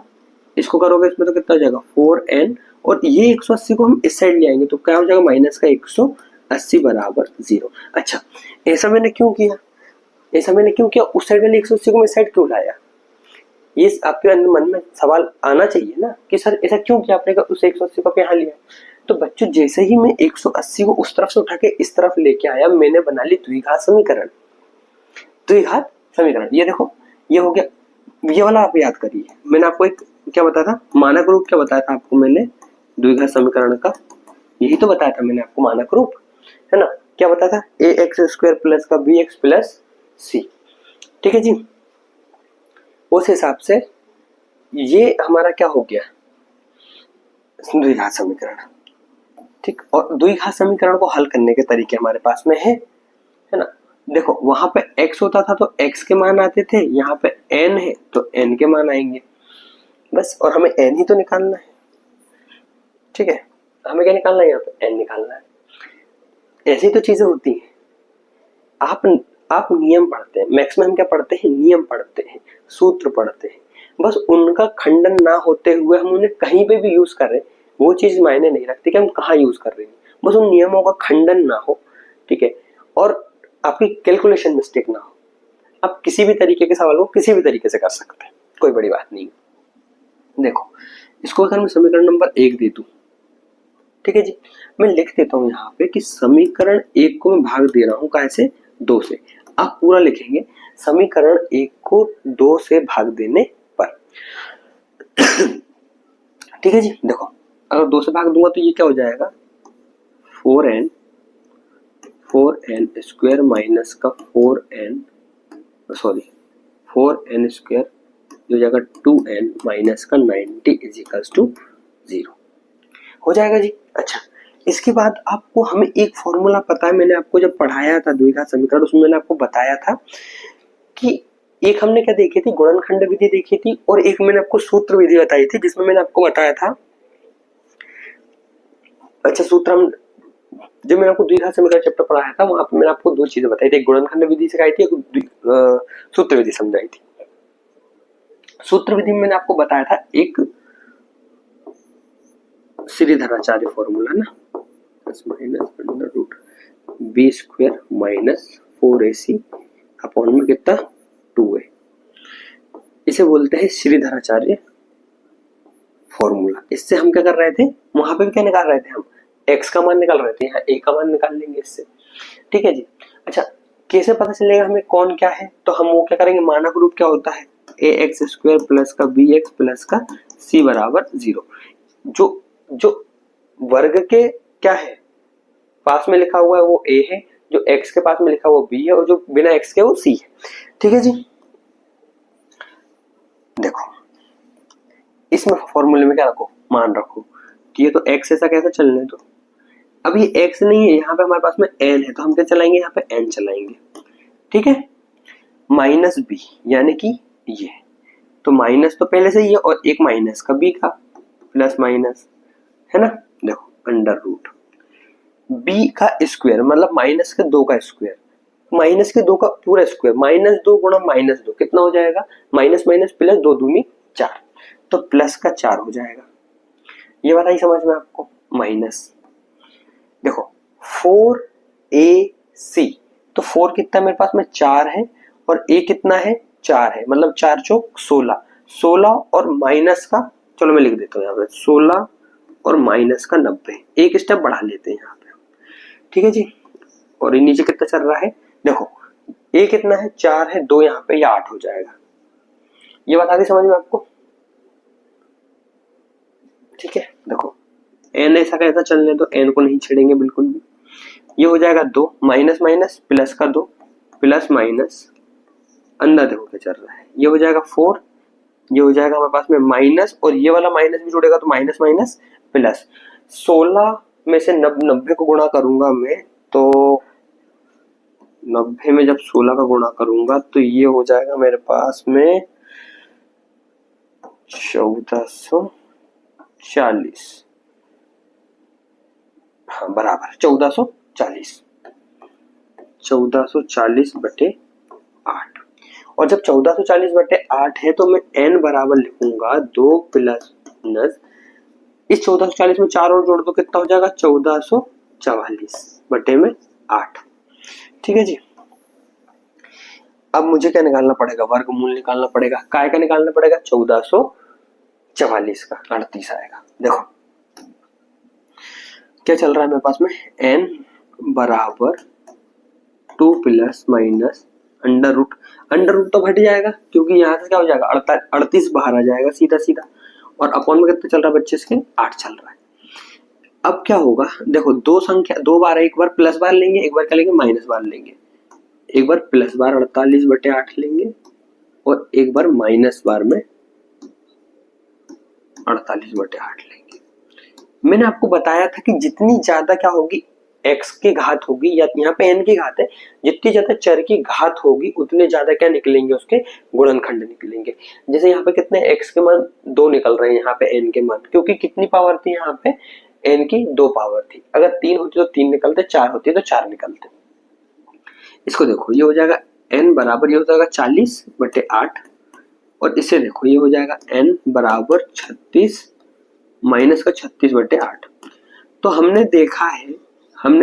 इसको करोगे इसमें तो कितना हो जाएगा 4n, और ये 180 को हम इस साइड ले आएंगे तो क्या हो जाएगा माइनस का 180 बराबर 0। अच्छा ऐसा मैंने क्यों किया, ऐसा मैंने क्यों किया, उस साइड वाले 180 को मैं इस साइड क्यों लाया, ये आपके अंदर मन में सवाल आना चाहिए ना कि सर ऐसा क्यों किया आपने, उस 180 को यहाँ लिया। तो बच्चों जैसे ही मैं 180 को उस तरफ से उठा के इस तरफ लेके आया, मैंने बना ली द्विघात समीकरण। द्विघात समीकरण ये देखो ये हो गया, ये वाला आप याद करिए, मैंने आपको एक क्या बताया था, मानक रूप क्या बताया था आपको मैंने द्विघात समीकरण का, यही तो बताया था मैंने आपको मानक रूप, है ना। क्या बताया था, ए एक्स स्क्वायर प्लस का बी एक्स प्लस सी, ठीक है जी। उस हिसाब से ये हमारा क्या हो गया द्विघात समीकरण, ठीक। और द्विघात समीकरण को हल करने के तरीके हमारे पास में है ना। देखो वहां पे x होता था तो x के मान आते थे, यहाँ पे n है तो n के मान आएंगे बस, और हमें n ही तो निकालना है, ठीक है। हमें क्या निकालना है, यहाँ पे n निकालना है। ऐसी तो चीजें होती हैं, आप नियम पढ़ते हैं, मैक्सिमम क्या पढ़ते हैं, नियम पढ़ते हैं, सूत्र पढ़ते हैं, बस उनका खंडन ना होते हुए हम उन्हें कहीं पे भी यूज कर रहे हैं, वो चीज मायने नहीं रखती कि हम कहाँ यूज कर रहे हैं, बस उन नियमों का खंडन ना हो, ठीक है। और आपकी कैलकुलेशन मिस्टेक ना हो, आप किसी भी तरीके के सवाल को किसी भी तरीके से कर सकते हैं, कोई बड़ी बात नहीं। देखो इसको अगर मैं समीकरण नंबर 1 दे दूं, ठीक है जी, मैं लिख देता हूं यहाँ पे कि समीकरण 1 को मैं भाग दे रहा हूं कैसे, 2 से। आप पूरा लिखेंगे समीकरण 1 को 2 से भाग देने पर, ठीक है जी। देखो अगर 2 से भाग दूंगा तो ये क्या हो जाएगा 4n स्क्वायर माइनस का 4n स्क्वायर जो जाएगा 2n माइनस का 90 इज इक्वल्स टू 0 हो जाएगा जी। अच्छा इसके बाद आपको हमें एक फॉर्मूला पता है, मैंने आपको जब पढ़ाया था द्विघात समीकरण उसमें मैंने आपको बताया था कि एक हमने क्या देखी थी, गुणनखंड विधि देखी थी, और एक मैंने आपको सूत्र विधि बताई थी जिसमें मैंने आपको बताया था, अच्छा सूत्र हम जब मैंने आपको द्विघात समीकरण चैप्टर पढ़ाया था वहां पर मैंने आपको 2 चीजें बताई थी, एक गुणनखंड विधि सिखाई थी, एक सूत्र विधि समझाई थी। सूत्र विधि में मैंने आपको बताया था एक श्रीधराचार्य फॉर्मूला ना, minus under root B square minus 4ac upon में कितना 2a, इसे बोलते हैं श्रीधराचार्य फॉर्मूला। इससे हम क्या कर रहे थे, वहां पे भी क्या निकाल रहे थे, हम x का मान निकाल रहे थे, यहाँ a का मान निकाल लेंगे इससे, ठीक है जी। अच्छा कैसे पता चलेगा हमें कौन क्या है, तो हम वो क्या करेंगे, मानक रूप क्या होता है, ए एक्स स्क्वायर प्लस का बी एक्स प्लस का सी बराबर 0। जो वर्ग के क्या है पास में लिखा हुआ है वो a है, जो x के पास में लिखा हुआ b है, और जो बिना x के वो c है, ठीक है जी। देखो इसमें फॉर्मूले में क्या रखो, मान रखो कि ये तो x ऐसा कैसा चलने दो, अब ये x नहीं है, यहाँ पे हमारे पास में n है तो हम क्या चलाएंगे, यहाँ पे n चलाएंगे, ठीक है। माइनस b यानी कि ये तो माइनस तो पहले से ही है, और एक माइनस का b का प्लस माइनस, है ना। देखो अंडर रूट b का स्क्वायर मतलब माइनस के 2 का स्क्वायर, माइनस के 2 का पूरा स्क्वायर, -2 गुणा -2 कितना हो जाएगा, माइनस माइनस प्लस 2 दूनी 4, तो प्लस का 4 हो जाएगा। ये बात आई समझ में आपको, माइनस देखो 4ac, तो 4 कितना मेरे पास में 4 है, और a कितना है 4 है, मतलब 4 चौक 16, 16 और माइनस का, चलो मैं लिख देता हूँ यहाँ पे 16 और माइनस का 90, एक स्टेप बढ़ा लेते हैं यहाँ पे, ठीक है जी। और ये नीचे कितना चल रहा है, देखो a कितना है 4 है, 2 यहाँ पे, ये 8 हो जाएगा। ये बता दी समझ में आपको, ठीक है। देखो n ऐसा कैसा चलने दो, n को नहीं छेड़ेंगे बिल्कुल भी, ये हो जाएगा 2 माइनस माइनस प्लस का 2 प्लस माइनस अंदर देखो क्या चल रहा है, ये हो जाएगा 4, ये हो जाएगा हमारे पास में माइनस, और ये वाला माइनस भी जुड़ेगा तो माइनस माइनस प्लस, 16 में से 90 को गुणा करूंगा मैं, तो 90 में जब 16 का गुणा करूंगा तो ये हो जाएगा मेरे पास में 1440, हाँ बराबर 1440 बटे 8। और जब 1440/8 है तो मैं n बराबर लिखूंगा 2 प्लस माइनस इस 1440 में 4 और जोड़ दो, कितना हो जाएगा 1444/8। ठीक है जी। अब मुझे क्या निकालना पड़ेगा, वर्गमूल निकालना पड़ेगा। काय का निकालना पड़ेगा, 1444 का 38 आएगा। देखो क्या चल रहा है मेरे पास में, n बराबर 2 प्लस माइनस अंडर रूट तो घट जाएगा क्योंकि यहाँ से क्या हो जाएगा 38 बाहर आ जाएगा सीधा सीधा, और अपॉन में कितना चल रहा है बच्चे इसके 8 चल रहा है। अब क्या होगा, देखो दो संख्या दो बार, एक बार प्लस बार लेंगे, एक बार क्या लेंगे माइनस बार लेंगे। एक बार प्लस बार 48/8 लेंगे और एक बार माइनस बार में 48/8 लेंगे। मैंने आपको बताया था कि जितनी ज्यादा क्या होगी x की घात होगी, या यहाँ पे n की घात है, जितनी ज्यादा चर की घात होगी उतने ज्यादा क्या निकलेंगे उसके गुणनखंड निकलेंगे। जैसे यहाँ पे कितने x के मान 2 निकल रहे हैं, यहाँ पे n के मान, क्योंकि कितनी पावर थी यहाँ पे n की 2 पावर थी। अगर 3 होती तो 3 निकलते, 4 होती तो 4 निकलते। इसको देखो, ये हो जाएगा n बराबर, ये हो जाएगा 40/8, और इसे देखो ये हो जाएगा n बराबर 36 माइनस का 36/8। तो हमने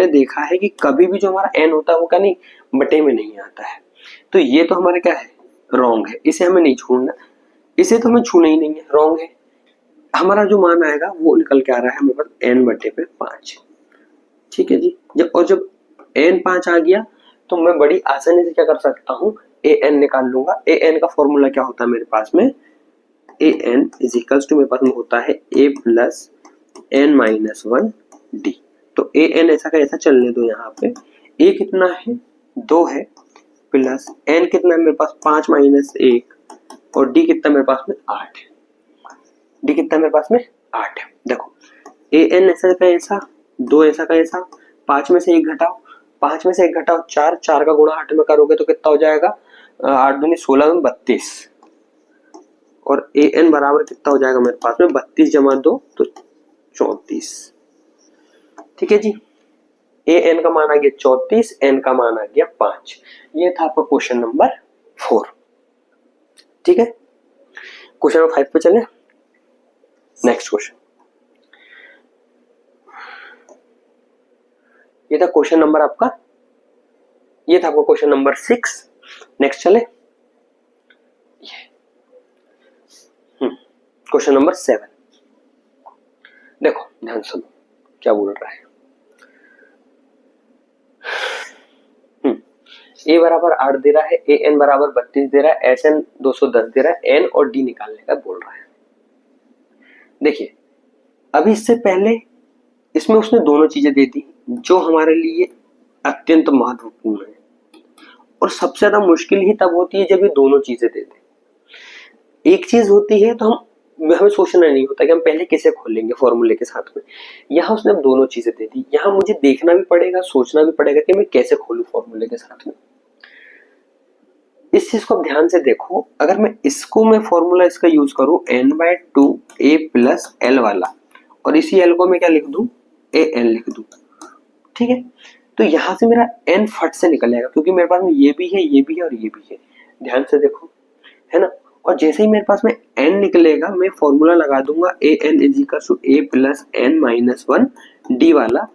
देखा है कि कभी भी जो हमारा n होता है वो क्या नहीं बटे में नहीं आता है। तो ये तो हमारा क्या है रॉन्ग है, इसे हमें नहीं छोड़ना, इसे तो हमें छूना ही नहीं है, रॉन्ग है। हमारा जो मान आएगा वो निकल के आ रहा है हमें पास n/5। ठीक है जी। जब n 5 आ गया तो मैं बड़ी आसानी से क्या कर सकता हूँ, an निकाल लूंगा। an का फॉर्मूला क्या होता है मेरे पास में, an इज इक्वल्स टू मेरे पास में होता है a plus n minus 1d। तो an ऐसा का ऐसा चलने दो, यहाँ पे a कितना है 2 है, प्लस n कितना है मेरे पास 5 माइनस 1, और d कितना मेरे पास में 8 है। d कितना मेरे पास में 8 है। देखो an ऐसा का ऐसा, 2 ऐसा का ऐसा, 5 में से 1 घटाओ, 5 में से 1 घटाओ 4, 4 का गुणा 8 में करोगे तो कितना हो जाएगा 8 दूनी 16 में 32, और an बराबर कितना हो जाएगा मेरे पास में 32 जमा 2 तो 34। ठीक है जी। an का मान आ गया 34, n का मान आ गया 5। ये था आपका क्वेश्चन नंबर 4। ठीक है, क्वेश्चन नंबर 5 पे चले। नेक्स्ट क्वेश्चन, ये था क्वेश्चन नंबर आपका, ये था आपका क्वेश्चन नंबर 6। नेक्स्ट चले, क्वेश्चन नंबर 7। देखो ध्यान सुनो क्या बोल रहा है। a बराबर 8 दे रहा है, an बराबर 32 दे रहा है, sn 210 दे रहा है, n और d निकालने का बोल रहा है। देखिए अभी इससे पहले इसमें उसने दोनों चीजें दे दी जो हमारे लिए अत्यंत महत्वपूर्ण है, और सबसे ज्यादा मुश्किल ही तब होती है जब ये दोनों चीजें दे दे। एक चीज होती है तो हमें सोचना नहीं होता कि हम पहले कैसे खोलेंगे फॉर्मूले के साथ में। यहाँ उसने दोनों चीजें दे दी, यहाँ मुझे देखना भी पड़ेगा, सोचना भी पड़ेगा कि मैं कैसे खोलूं फॉर्मूले के साथ में। इस चीज को ध्यान से देखो, अगर मैं फॉर्मूला इसका यूज करूं n/2 a प्लस एल वाला, और इसी एल को मैं क्या लिख दूं an लिख दूं। ठीक है, तो यहां से मेरा n फट से निकल जाएगा क्योंकि मेरे पास में ये भी है, ये भी है और ये भी है। ध्यान से देखो, है ना। और जैसे ही मेरे पास में n निकलेगा मैं फॉर्मूला लगा दूंगा an is equal to a plus n minus 1 d वाला।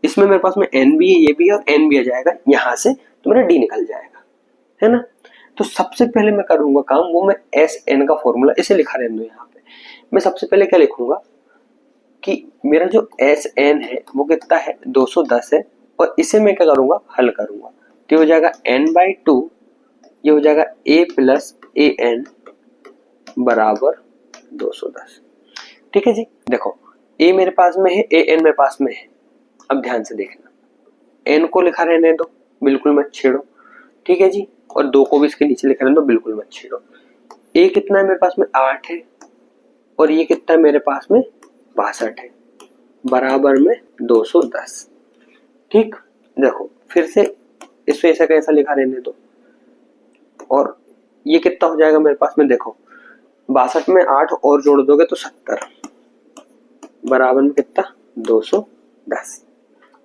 इसमें मेरे पास में n भी है, ये भी है और n भी आ जाएगा यहाँ से, तो मेरा d निकल जाएगा, है ना। तो सबसे पहले मैं करूंगा काम, वो मैं एस एन का फॉर्मूला इसे लिखा रहने दो। यहाँ पे मैं सबसे पहले क्या लिखूंगा कि मेरा जो एस एन है वो कितना है 210 है, और इसे मैं क्या करूंगा हल करूंगा, तो हो जाएगा n/2, ये हो जाएगा a प्लस ए एन बराबर 210। ठीक है जी। देखो a मेरे पास में है, ए एन मेरे पास में है। अब ध्यान से देखना, n को लिखा रहने दो, बिल्कुल मत छेड़ो। ठीक है जी, और 2 को भी इसके नीचे लिखा रहने दो, बिल्कुल मत छेड़ो। a कितना है मेरे पास में 8 है, और ये कितना है मेरे पास में 62 है, बराबर में 210। ठीक, देखो फिर से इसको ऐसा कैसा लिखा रहने दो, और ये कितना हो जाएगा मेरे पास में, देखो 62 में 8 और जोड़ दोगे तो 70, बराबर में कितना 210।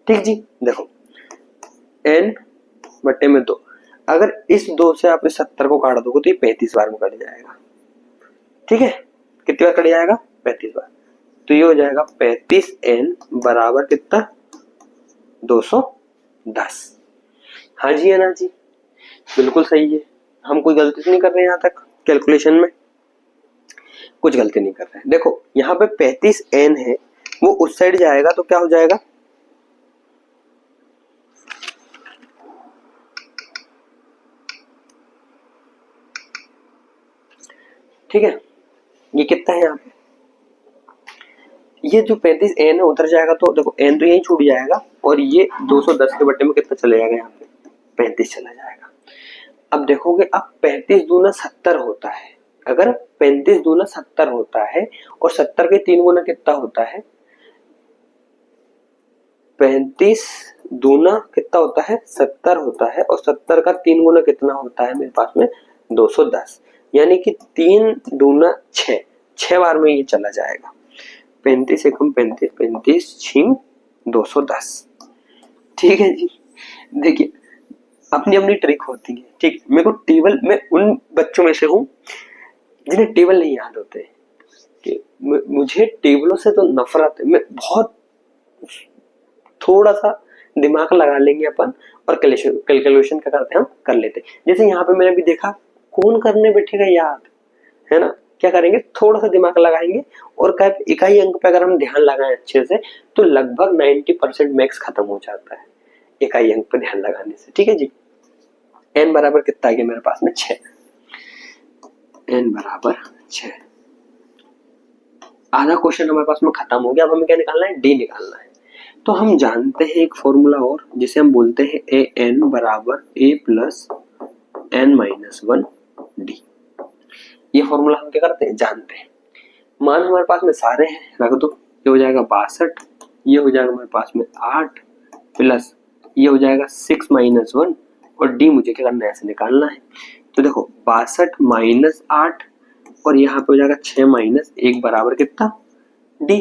ठीक जी। देखो n/2, अगर इस 2 से आप इस 70 को काट दोगे तो ये 35 बार में कट जाएगा। ठीक है, कितनी बार कट जाएगा? 35 बार। तो ये हो जाएगा 35n बराबर कितना? 210। हाँ जी है ना जी, बिल्कुल सही है। हम कोई गलती तो नहीं कर रहे हैं यहाँ तक कैलकुलेशन में, कुछ गलती नहीं कर रहे हैं। देखो यहाँ पे 35n है, वो उस साइड जाएगा तो क्या हो जाएगा? ठीक है, ये कितना है यहाँ पे? ये जो 35n है उधर जाएगा तो देखो n तो यहीं छूट जाएगा और ये 210 के बट्टे में कितना चले जाएगा? यहाँ पे 35 चला जाएगा। अब देखोगे, अब 35 दूना 70 होता है। अगर 35 दूना 70 होता है और 70 के 3 गुना कितना होता है? 35 दूना कितना होता है? 70 होता है और 70 का 3 गुना कितना होता है मेरे पास में? 210। यानी कि 3 दूना 6, 6 बार में ये चला जाएगा। 35 एकम 35, 35 छिम 210। ठीक है जी, देखिए अपनी अपनी ट्रिक होती है। ठीक, मेरे को टेबल, मैं उन बच्चों में से हूँ जिन्हें टेबल नहीं याद होते कि मुझे टेबलों से तो नफरत है। मैं बहुत थोड़ा सा दिमाग लगा लेंगे अपन और कैलकुलेशन क्या करते हैं हम कर लेते हैं। जैसे यहाँ पे मैंने भी देखा, कौन करने बैठेगा याद, है ना? क्या करेंगे, थोड़ा सा दिमाग लगाएंगे और इकाई अंक पे अगर हम ध्यान लगाएं अच्छे से तो लगभग 90% मैक्स खत्म हो जाता है इकाई अंक पे ध्यान लगाने से। ठीक है जी, n बराबर कितना आ गया मेरे पास में? 6। n बराबर 6। आधा क्वेश्चन हमारे पास में खत्म हो गया। अब हमें क्या निकालना है? d निकालना है। तो हम जानते हैं एक फॉर्मूला और, जिसे हम बोलते हैं an बराबर a plus n minus 1 d। ये फॉर्मूला हम क्या करते हैं? जानते हैं। मान हमारे पास में सारे हैं, रख दो। ये हो जाएगा 62, ये हो जाएगा हमारे पास में 8 प्लस ये हो जाएगा 6 माइनस 1 और d मुझे क्या करना है? ऐसे निकालना है। तो देखो 62 माइनस 8 और यहाँ पे हो जाएगा 6 माइनस 1 बराबर कितना? d।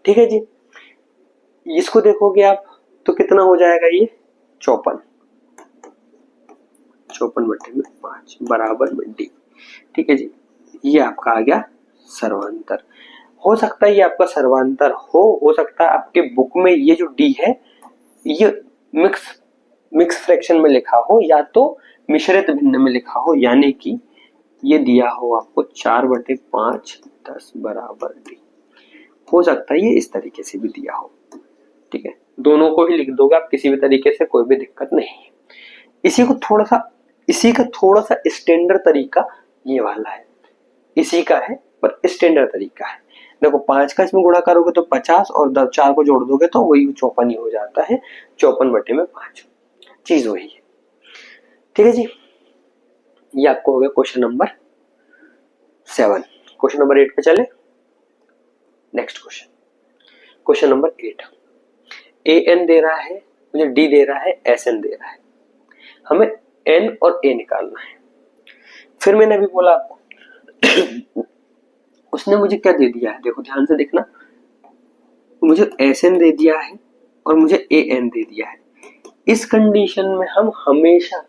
ठीक है जी, इसको देखोगे आप तो कितना हो जाएगा? ये 54, 54 बटे में 5 बराबर में d। ठीक है जी, ये आपका आ गया सर्वांतर। हो सकता है ये आपका सर्वांतर हो सकता है आपके बुक में ये जो d है ये मिक्स फ्रैक्शन में लिखा हो या तो मिश्रित भिन्न में लिखा हो, यानी कि ये दिया हो आपको 4/5 10 बराबर d। हो सकता है ये इस तरीके से भी दिया हो। ठीक है, दोनों को ही लिख दोगे आप किसी भी तरीके से, कोई भी दिक्कत नहीं है। इसी का थोड़ा सा स्टैंडर्ड तरीका ये वाला है, इसी का है पर स्टैंडर्ड तरीका है। देखो 5 का इसमें गुणा करोगे तो 50 और 4 को जोड़ दोगे तो वही 54 ही हो जाता है। 54 बटे में 5, चीज वही है। ठीक है जी, ये आपको हो गया क्वेश्चन नंबर 7। क्वेश्चन नंबर 8 पे चले। Next question number 8। an दे रहा है मुझे, d दे रहा है, sn दे रहा है। हमें n और a निकालना है। फिर मैंने अभी बोला आपको उसने मुझे क्या दे दिया है? देखो ध्यान से देखना, मुझे sn दे दिया है और मुझे an दे दिया है। इस कंडीशन में हम हमेशा,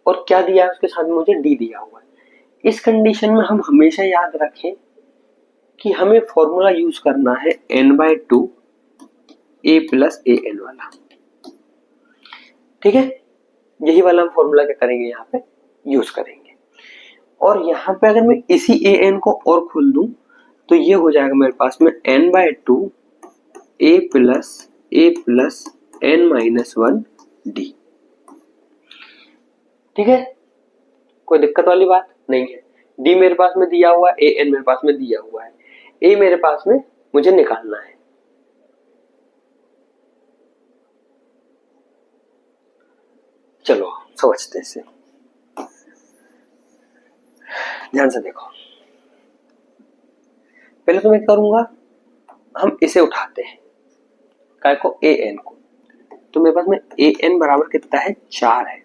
और क्या दिया है उसके साथ में? मुझे d दिया हुआ है। इस कंडीशन में हम हमेशा याद रखें कि हमें फॉर्मूला यूज करना है n/2 a प्लस an वाला। ठीक है, यही वाला हम फॉर्मूला क्या करेंगे? यहाँ पे यूज करेंगे। और यहाँ पे अगर मैं इसी an को और खोल दूं तो ये हो जाएगा मेरे पास में n/2 a plus n minus 1 d। ठीक है, कोई दिक्कत वाली बात नहीं है। d मेरे पास में दिया हुआ है, an मेरे पास में दिया हुआ है, a मेरे पास में मुझे निकालना है। चलो समझते हैं इसे, ध्यान से देखो। पहले तो मैं करूंगा, हम इसे उठाते हैं काय को, an को। तो मेरे पास में an बराबर कितना है? 4 है।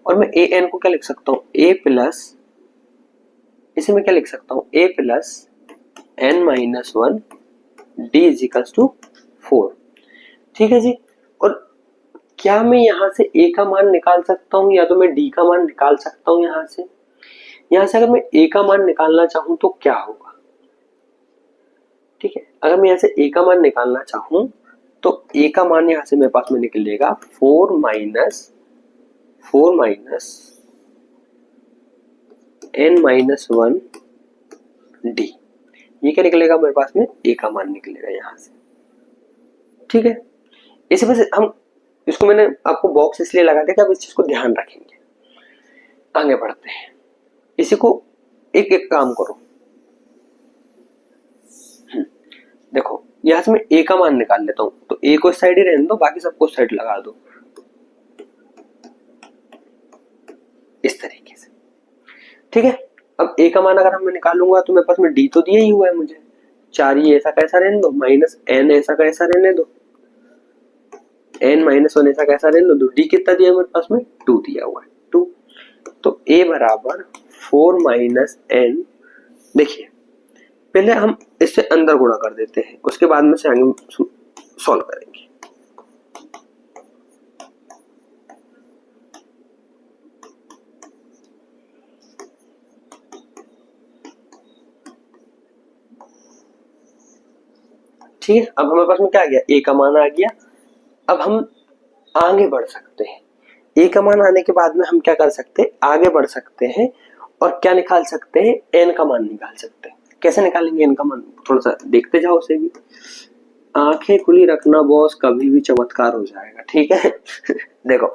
और मैं an को क्या लिख सकता हूँ? a प्लस, इसे मैं क्या लिख सकता हूँ? a plus n minus 1 d is equals to 4। ठीक है जी, और क्या मैं यहाँ से ए का मान निकाल सकता हूँ या तो मैं डी का मान निकाल सकता हूँ यहाँ से अगर मैं ए का मान निकालना चाहूं तो क्या होगा? ठीक है, अगर मैं यहाँ से ए का मान निकालना चाहूं तो ए का मान यहाँ से मेरे पास में निकलेगा 4 माइनस n माइनस 1 डी। ये क्या निकलेगा मेरे पास में? ए का मान निकलेगा यहाँ से। ठीक है, इसी वजह से हम इसको मैंने आपको बॉक्स इसलिए लगा दिया कि आप इस चीज को ध्यान रखेंगे। आगे बढ़ते हैं, इसी को एक एक काम करो। देखो यहां से मैं ए का मान निकाल लेता हूं, तो ए को इस साइड ही रहने दो, बाकी सबको साइड लगा दो इस तरीके से। ठीक है, अब ए का मान अगर मैं निकालूंगा तो मेरे पास में डी तो दिया ही हुआ है मुझे, 4 ही ऐसा कैसा रहने दो, माइनस एन ऐसा कैसा रहने दो, एन माइनस 1 ऐसा कैसा रहने दो। डी कितना दिया है मेरे पास में? 2 दिया हुआ है, 2। तो ए बराबर 4 माइनस एन। देखिए पहले हम इससे अंदर गुणा कर देते हैं, उसके बाद में से आगे सॉल्व करेंगे। ठीक है, अब हमारे पास में क्या आ गया? ए का मान आ गया। अब हम आगे बढ़ सकते हैं, ए का मान आने के बाद में हम क्या कर सकते हैं? आगे बढ़ सकते हैं और क्या निकाल सकते हैं? एन का मान निकाल सकते हैं। कैसे निकालेंगे एन का मान? थोड़ा सा देखते जाओ उसे भी। आंखें खुली रखना बॉस, कभी भी चमत्कार हो जाएगा। ठीक है देखो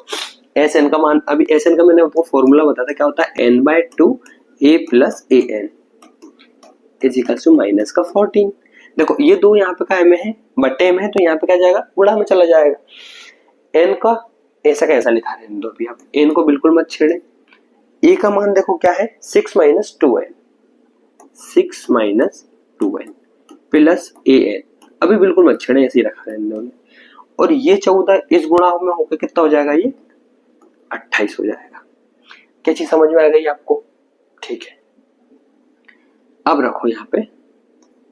एस एन का मान, अभी एस एन का मैंने आपको फॉर्मूला बताया था, क्या होता है? N by 2 A plus A N is equals to minus का 14। देखो ये दो यहाँ पे काय में है? बटे में है, तो यहाँ पे क्या जाएगा? गुणा में चला जाएगा। एन का ऐसा कैसा लिखा है दो, अभी आप एन को बिल्कुल मत छेड़े। ए का मान देखो क्या है? 6 minus 2n, 6 minus 2n plus A N, अभी बिल्कुल मत छेड़े, ऐसे ही रखा है इन दोनों। और ये 14 इस गुणा में होकर कितना हो जाएगा? ये 28 हो जाएगा। क्या चीज समझ में आ गई आपको? ठीक है, अब रखो यहाँ पे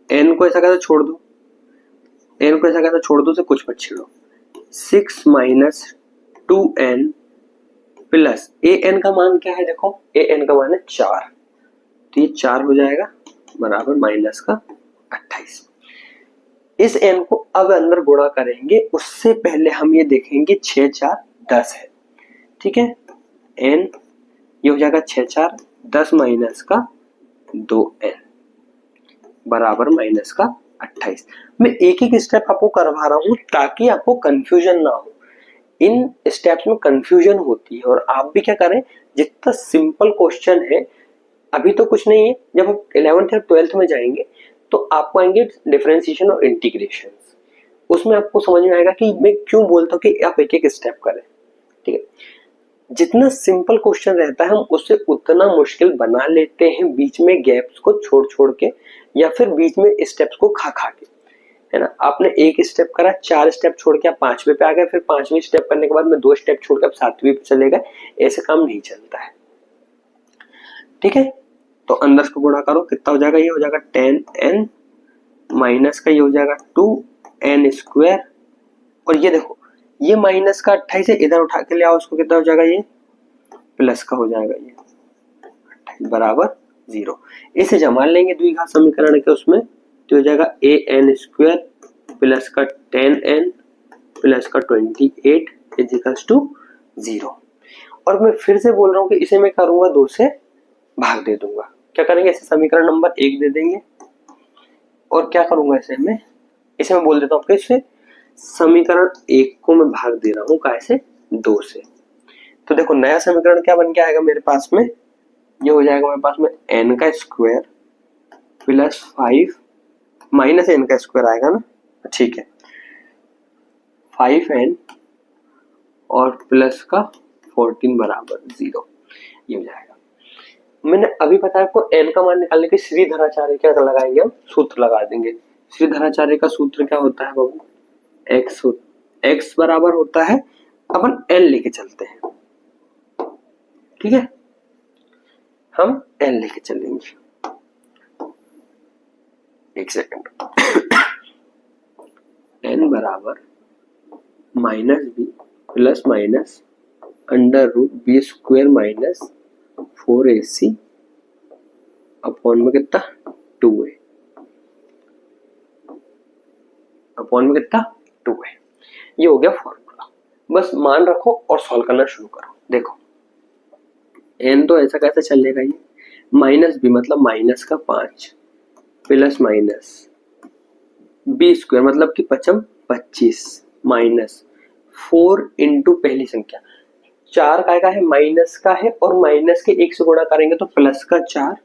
एन को ऐसा कैसा छोड़ दो, एन को ऐसा कैसा छोड़ दो, से कुछ मत छेड़ो। 6 minus 2n plus A N का मान क्या है? देखो ए एन का मान है 4, तो ये 4 हो जाएगा बराबर माइनस का 28। इस एन को अब अंदर गुणा करेंगे, उससे पहले हम ये देखेंगे 6 4 10 है। ठीक है, एन ये हो जाएगा 6 4 10 माइनस का 2n बराबर माइनस का 28। मैं एक एक स्टेप आपको करवा रहा हूं ताकि आपको कंफ्यूजन ना हो। इन स्टेप्स में कंफ्यूजन होती है और आप भी क्या करें, जितना सिंपल क्वेश्चन है, अभी तो कुछ नहीं है, जब आप 11th या 12th में जाएंगे तो आपको आएंगे डिफरेंशिएशन और इंटीग्रेशन, उसमें आपको समझ में आएगा कि मैं क्यों बोलता हूँ कि आप एक एक स्टेप करें। ठीक है, जितना सिंपल क्वेश्चन रहता है हम उससे उतना मुश्किल बना लेते हैं, बीच में गैप्स को छोड़ छोड़ के या फिर बीच में स्टेप्स को खा खा के, है ना। आपने एक स्टेप करा, 4 स्टेप छोड़ के आप 5वें पे आ गए, फिर 5वें स्टेप करने के बाद में 2 स्टेप छोड़ के आप 7वें पे चले गए, ऐसे काम नहीं चलता है। ठीक है, तो अंदर को गुणा करो, कितना हो जाएगा? ये हो जाएगा 10n माइनस का ये हो जाएगा 2n स्क्वायर, और ये देखो ये माइनस का 28 है, इधर उठा के ले आओ उसको, कितना हो जाएगा? ये प्लस का हो जाएगा, ये 28 बराबर 0। इसे जमा लेंगे द्विघात समीकरण के उसमें, तो हो जाएगा an स्क्वायर प्लस का 10n प्लस का 28 इज इक्वल्स टू 0। और मैं फिर से बोल रहा हूँ कि इसे मैं करूंगा 2 से भाग दे दूंगा। क्या करेंगे? इसे समीकरण नंबर 1 दे देंगे, और क्या करूंगा इसे मैं बोल देता हूँ आपको, इसे समीकरण 1 को मैं भाग दे रहा हूँ कैसे? 2 से। तो देखो नया समीकरण क्या बन के आएगा मेरे पास में? ये हो जाएगा मेरे पास में n का स्क्वायर प्लस 5 माइनस n का स्क्वायर आएगा ना, ठीक है, 5n और प्लस का 14 बराबर 0, ये हो जाएगा। मैंने अभी बताया आपको n का मान निकालने के श्रीधराचार्य क्या लगाएंगे? हम सूत्र लगा देंगे। श्रीधराचार्य का सूत्र क्या होता है बाबू? x बराबर होता है, अपन n लेके चलते हैं। ठीक है, हम n लेके चलेंगे, एक सेकंड। n बराबर minus B plus minus under root B square minus 4ac upon में कितना 2a अपॉन में कितना 2a। ये हो गया फॉर्मूला। बस मान रखो और सॉल्व करना शुरू करो। देखो n तो ऐसा कैसे चलेगा, ये माइनस b मतलब माइनस का 5 प्लस माइनस बी स्क्वायर मतलब कि 25 माइनस 4 इंटू पहली संख्या 4 का है माइनस का है और माइनस के 1 से गुणा करेंगे तो प्लस का 4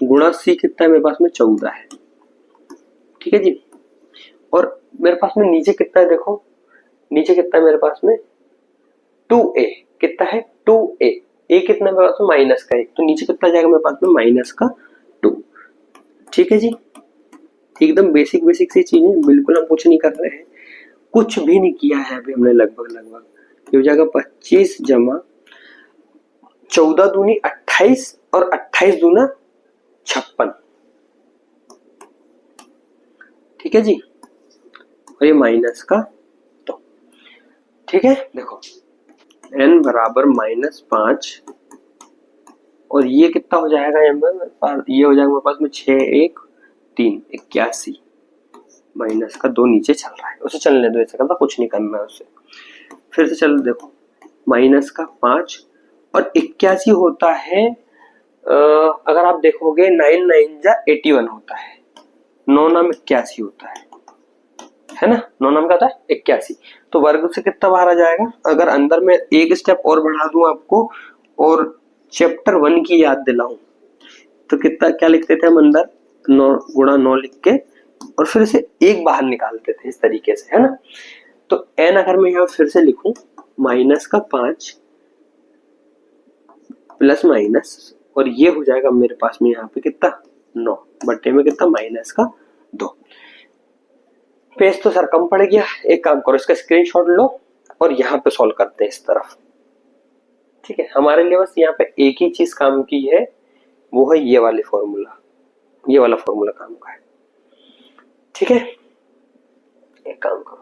गुणा c कितना है मेरे पास में 14 है। ठीक है जी। और मेरे पास में नीचे कितना है, देखो नीचे कितना है मेरे पास में 2a कितना है 2a a कितना है मेरे पास में माइनस का 1 तो नीचे कितना जाएगा मेरे पास में माइनस का 2। ठीक है जी। एकदम बेसिक सी चीजें, बिल्कुल हम कुछ नहीं कर रहे हैं, कुछ भी नहीं किया है अभी हमने। लगभग ये हो जाएगा 25 जमा 14 दूनी 28 और 28 दूना 56। ठीक है जी। और ये माइनस का 2। ठीक है। देखो n बराबर -5 और ये कितना हो जाएगा, ये हो जाएगा मेरे पास में 6 1 3 81 माइनस का 2 नीचे चल रहा है, उसे चलने दो, ऐसा करना कुछ नहीं करना है उसे। फिर से चलो देखो माइनस का 5 और 81 होता है अगर आप देखोगे 9 9 जा 81 होता है, 9 नाम 81 होता है ना, 9 नाम का होता है 81। तो वर्ग से कितना बाहर आ जाएगा, अगर अंदर में एक स्टेप और बढ़ा दूं आपको और चैप्टर 1 की याद दिलाऊं तो कितना क्या लिखते थे हम अंदर 9 गुणा 9 लिख के और फिर से एक बाहर निकालते थे इस तरीके से, है ना। तो n अगर मैं यहाँ फिर से लिखूं माइनस का 5 प्लस माइनस और ये हो जाएगा मेरे पास में यहाँ पे कितना 9 बट्टे में कितना माइनस का 2। पेज तो सर कम पड़ गया, एक काम करो इसका स्क्रीनशॉट लो और यहाँ पे सॉल्व करते हैं इस तरफ। ठीक है, हमारे लिए बस यहाँ पे एक ही चीज काम की है, वो है ये वाला फॉर्मूला काम का है। ठीक है, एक काम करो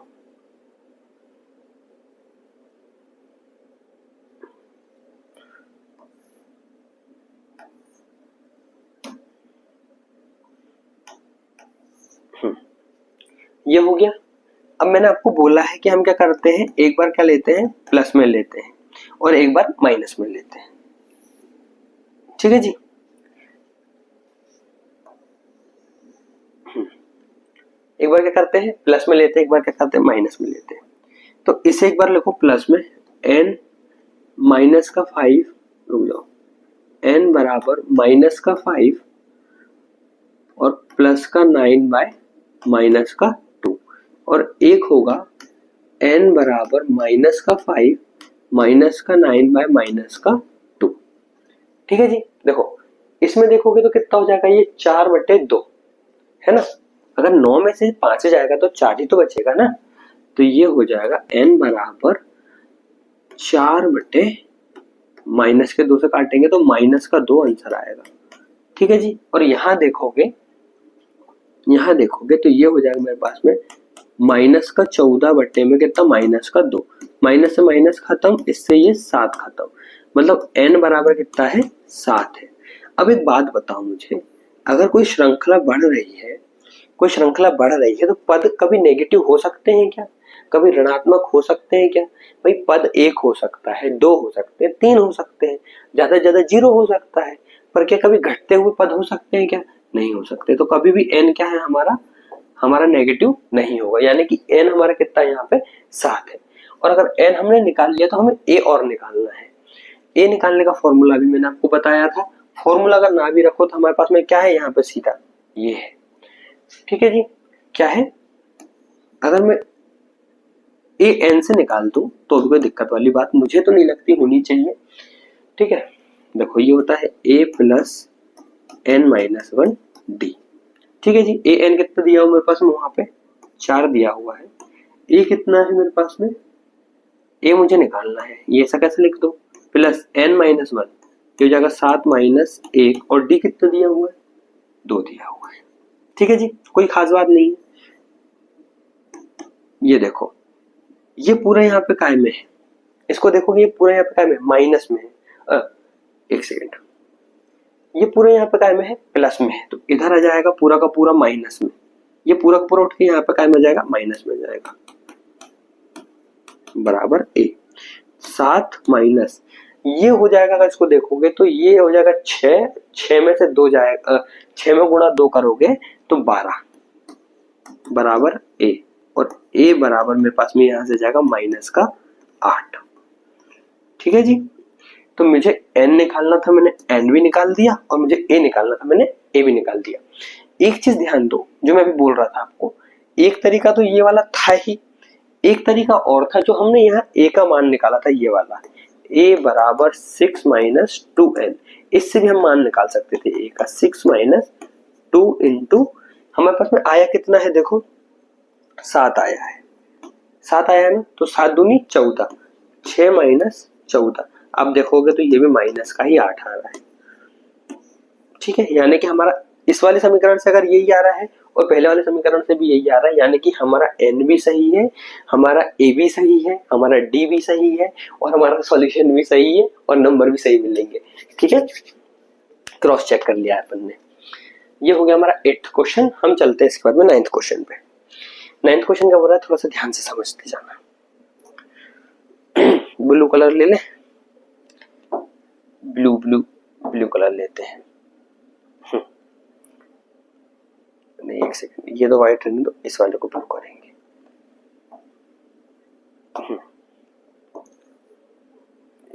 ये हो गया। अब मैंने आपको बोला है कि हम क्या करते हैं, एक बार क्या लेते हैं प्लस में लेते हैं और एक बार माइनस में लेते हैं। ठीक है जी। एक बार क्या करते हैं प्लस में लेते हैं, एक बार क्या करते हैं माइनस में लेते हैं। तो इसे एक बार लिखो प्लस में n माइनस का 5, रुक जाओ, n बराबर माइनस का 5 और प्लस का 9 बाय माइनस का 2 और एक होगा n बराबर माइनस का 5 माइनस का 9 बाय माइनस का 2। ठीक है जी। देखो इसमें देखोगे तो कितना हो जाएगा, ये 4/2 है ना। अगर 9 में से 5 जाएगा तो 4 ही तो बचेगा ना, तो ये हो जाएगा n बराबर 4/ माइनस के 2 से काटेंगे तो माइनस का 2 आंसर आएगा। ठीक है जी। और यहाँ देखोगे तो ये हो जाएगा मेरे पास में माइनस का 14 बट्टे में कितना माइनस का 2, माइनस से माइनस खत्म, इससे ये 7 खत्म, मतलब n बराबर कितना है 7 है। अब एक बात बताओ मुझे, अगर कोई श्रृंखला बढ़ रही है तो पद कभी नेगेटिव हो सकते हैं क्या, कभी ऋणात्मक हो सकते हैं क्या? भाई पद 1 हो सकता है, 2 हो सकते हैं, 3 हो सकते हैं, ज्यादा से ज्यादा 0 हो सकता है, पर क्या कभी घटते हुए पद हो सकते हैं क्या? नहीं हो सकते। तो कभी भी n क्या है हमारा नेगेटिव नहीं होगा, यानी कि n हमारा कितना यहाँ पे 7 है। और अगर n हमने निकाल लिया तो हमें a और निकालना है। a निकालने का फॉर्मूला भी मैंने आपको बताया था, फॉर्मूला अगर ना भी रखो तो हमारे पास में क्या है यहाँ पे सीधा ये है। ठीक है जी। क्या है, अगर मैं a n से निकाल दूं तो भी कोई दिक्कत वाली बात मुझे तो नहीं लगती होनी चाहिए। ठीक है, देखो ये होता है a plus n minus 1 d। ठीक है जी। ए एन कितना दिया हुआ मेरे पास में वहां पे 4 दिया हुआ है, ए कितना है मेरे पास में, ए मुझे निकालना है, ये ऐसा कैसे लिख दो प्लस n माइनस 1, ये हो जाएगा 7 माइनस 1 और डी कितना दिया हुआ है 2 दिया हुआ है। ठीक है जी, कोई खास बात नहीं है। ये देखो ये पूरा यहाँ पे कायम है, इसको देखोगे ये पूरा यहाँ पे क्या में माइनस में है, एक सेकेंड, ये पूरा यहाँ पे काय में है प्लस में है, तो इधर आ जाएगा पूरा का पूरा माइनस में, ये पूरा का पूरा उठ के यहाँ पे काय में जाएगा माइनस में जाएगा, बराबर ए। 7 माइनस ये हो जाएगा, अगर इसको देखोगे तो ये हो जाएगा 6, 6 में से 2 जाएगा, 6 में गुणा 2 करोगे तो 12 बराबर ए, और ए बराबर मेरे पास में यहां से जाएगा माइनस का 8। ठीक है जी, तो मुझे n निकालना था, मैंने n भी निकाल दिया, और मुझे a निकालना था, मैंने a भी निकाल दिया। एक चीज ध्यान दो जो मैं अभी बोल रहा था आपको, एक तरीका तो ये वाला था ही, एक तरीका और था जो हमने यहाँ a का मान निकाला था, ये वाला a बराबर 6 माइनस 2n, इससे भी हम मान निकाल सकते थे a का 6 माइनस 2 इंटू हमारे पास में आया कितना है, देखो 7 आया है, 7 आया है ना, तो 7 दूनी 14, 6 माइनस 14, अब देखोगे तो ये भी माइनस का ही 8 आ रहा है। ठीक है, यानी कि हमारा इस वाले समीकरण से अगर यही आ रहा है और पहले वाले समीकरण से भी यही आ रहा है, यानी कि हमारा n भी सही है, हमारा a भी सही है, हमारा d भी सही है, और हमारा सॉल्यूशन भी सही है, और नंबर भी सही मिलेंगे। ठीक है, क्रॉस चेक कर लिया अपन ने। ये हो गया हमारा 8th क्वेश्चन। हम चलते हैं इसके बाद में 9th क्वेश्चन पे। 9th क्वेश्चन क्या बोल रहा है, थोड़ा सा ध्यान से समझते जाना। ब्लू कलर ले ले, ब्लू ब्लू ब्लू कलर लेते हैं। नहीं, एक सेकंड, ये तो व्हाइट रहने दो, इस वाले को ब्लू करेंगे।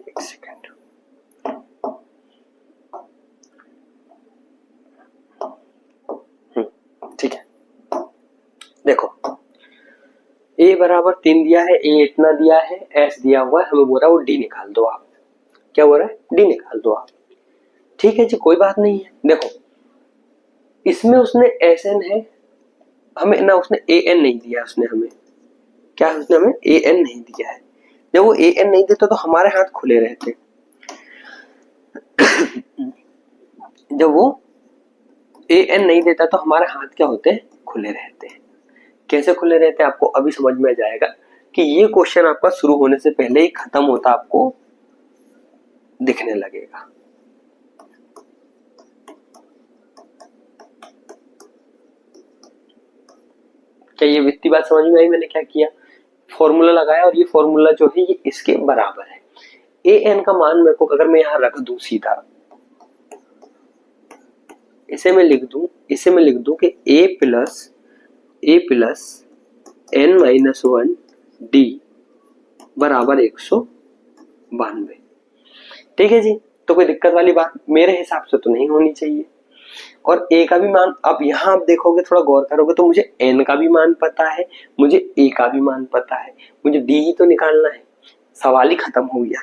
एक सेकंड, ठीक है, देखो a बराबर 3 दिया है, a इतना दिया है, s दिया हुआ है, हमें बोल रहा है वो d निकाल दो आप। क्या बोल रहा है, d निकाल दो आप। ठीक है जी, कोई बात नहीं है। देखो इसमें उसने sn है, हमें ना उसने an नहीं दिया, उसने हमें क्या, उसने हमें an नहीं दिया है। जब वो an नहीं देता तो हमारे हाथ खुले रहते, जब वो an नहीं देता तो हमारे हाथ क्या होते हैं, खुले रहते हैं। कैसे खुले रहते हैं आपको अभी समझ में आ जाएगा कि ये क्वेश्चन आपका शुरू होने से पहले ही खत्म होता आपको दिखने लगेगा। क्या ये वित्तीय बात समझ में आई, मैंने क्या किया, फॉर्मूला लगाया, और ये फॉर्मूला जो है ये इसके बराबर है। ए एन का मान मेरे को अगर मैं यहां रख दूं सीधा, इसे मैं लिख दूं कि ए प्लस एन माइनस 1 डी बराबर 192। ठीक है जी, तो कोई दिक्कत वाली बात मेरे हिसाब से तो नहीं होनी चाहिए। और ए का भी मान, अब यहाँ आप देखोगे थोड़ा गौर करोगे तो मुझे एन का भी मान पता है, मुझे ए का भी मान पता है, मुझे डी ही तो निकालना है। सवाल ही खत्म हो गया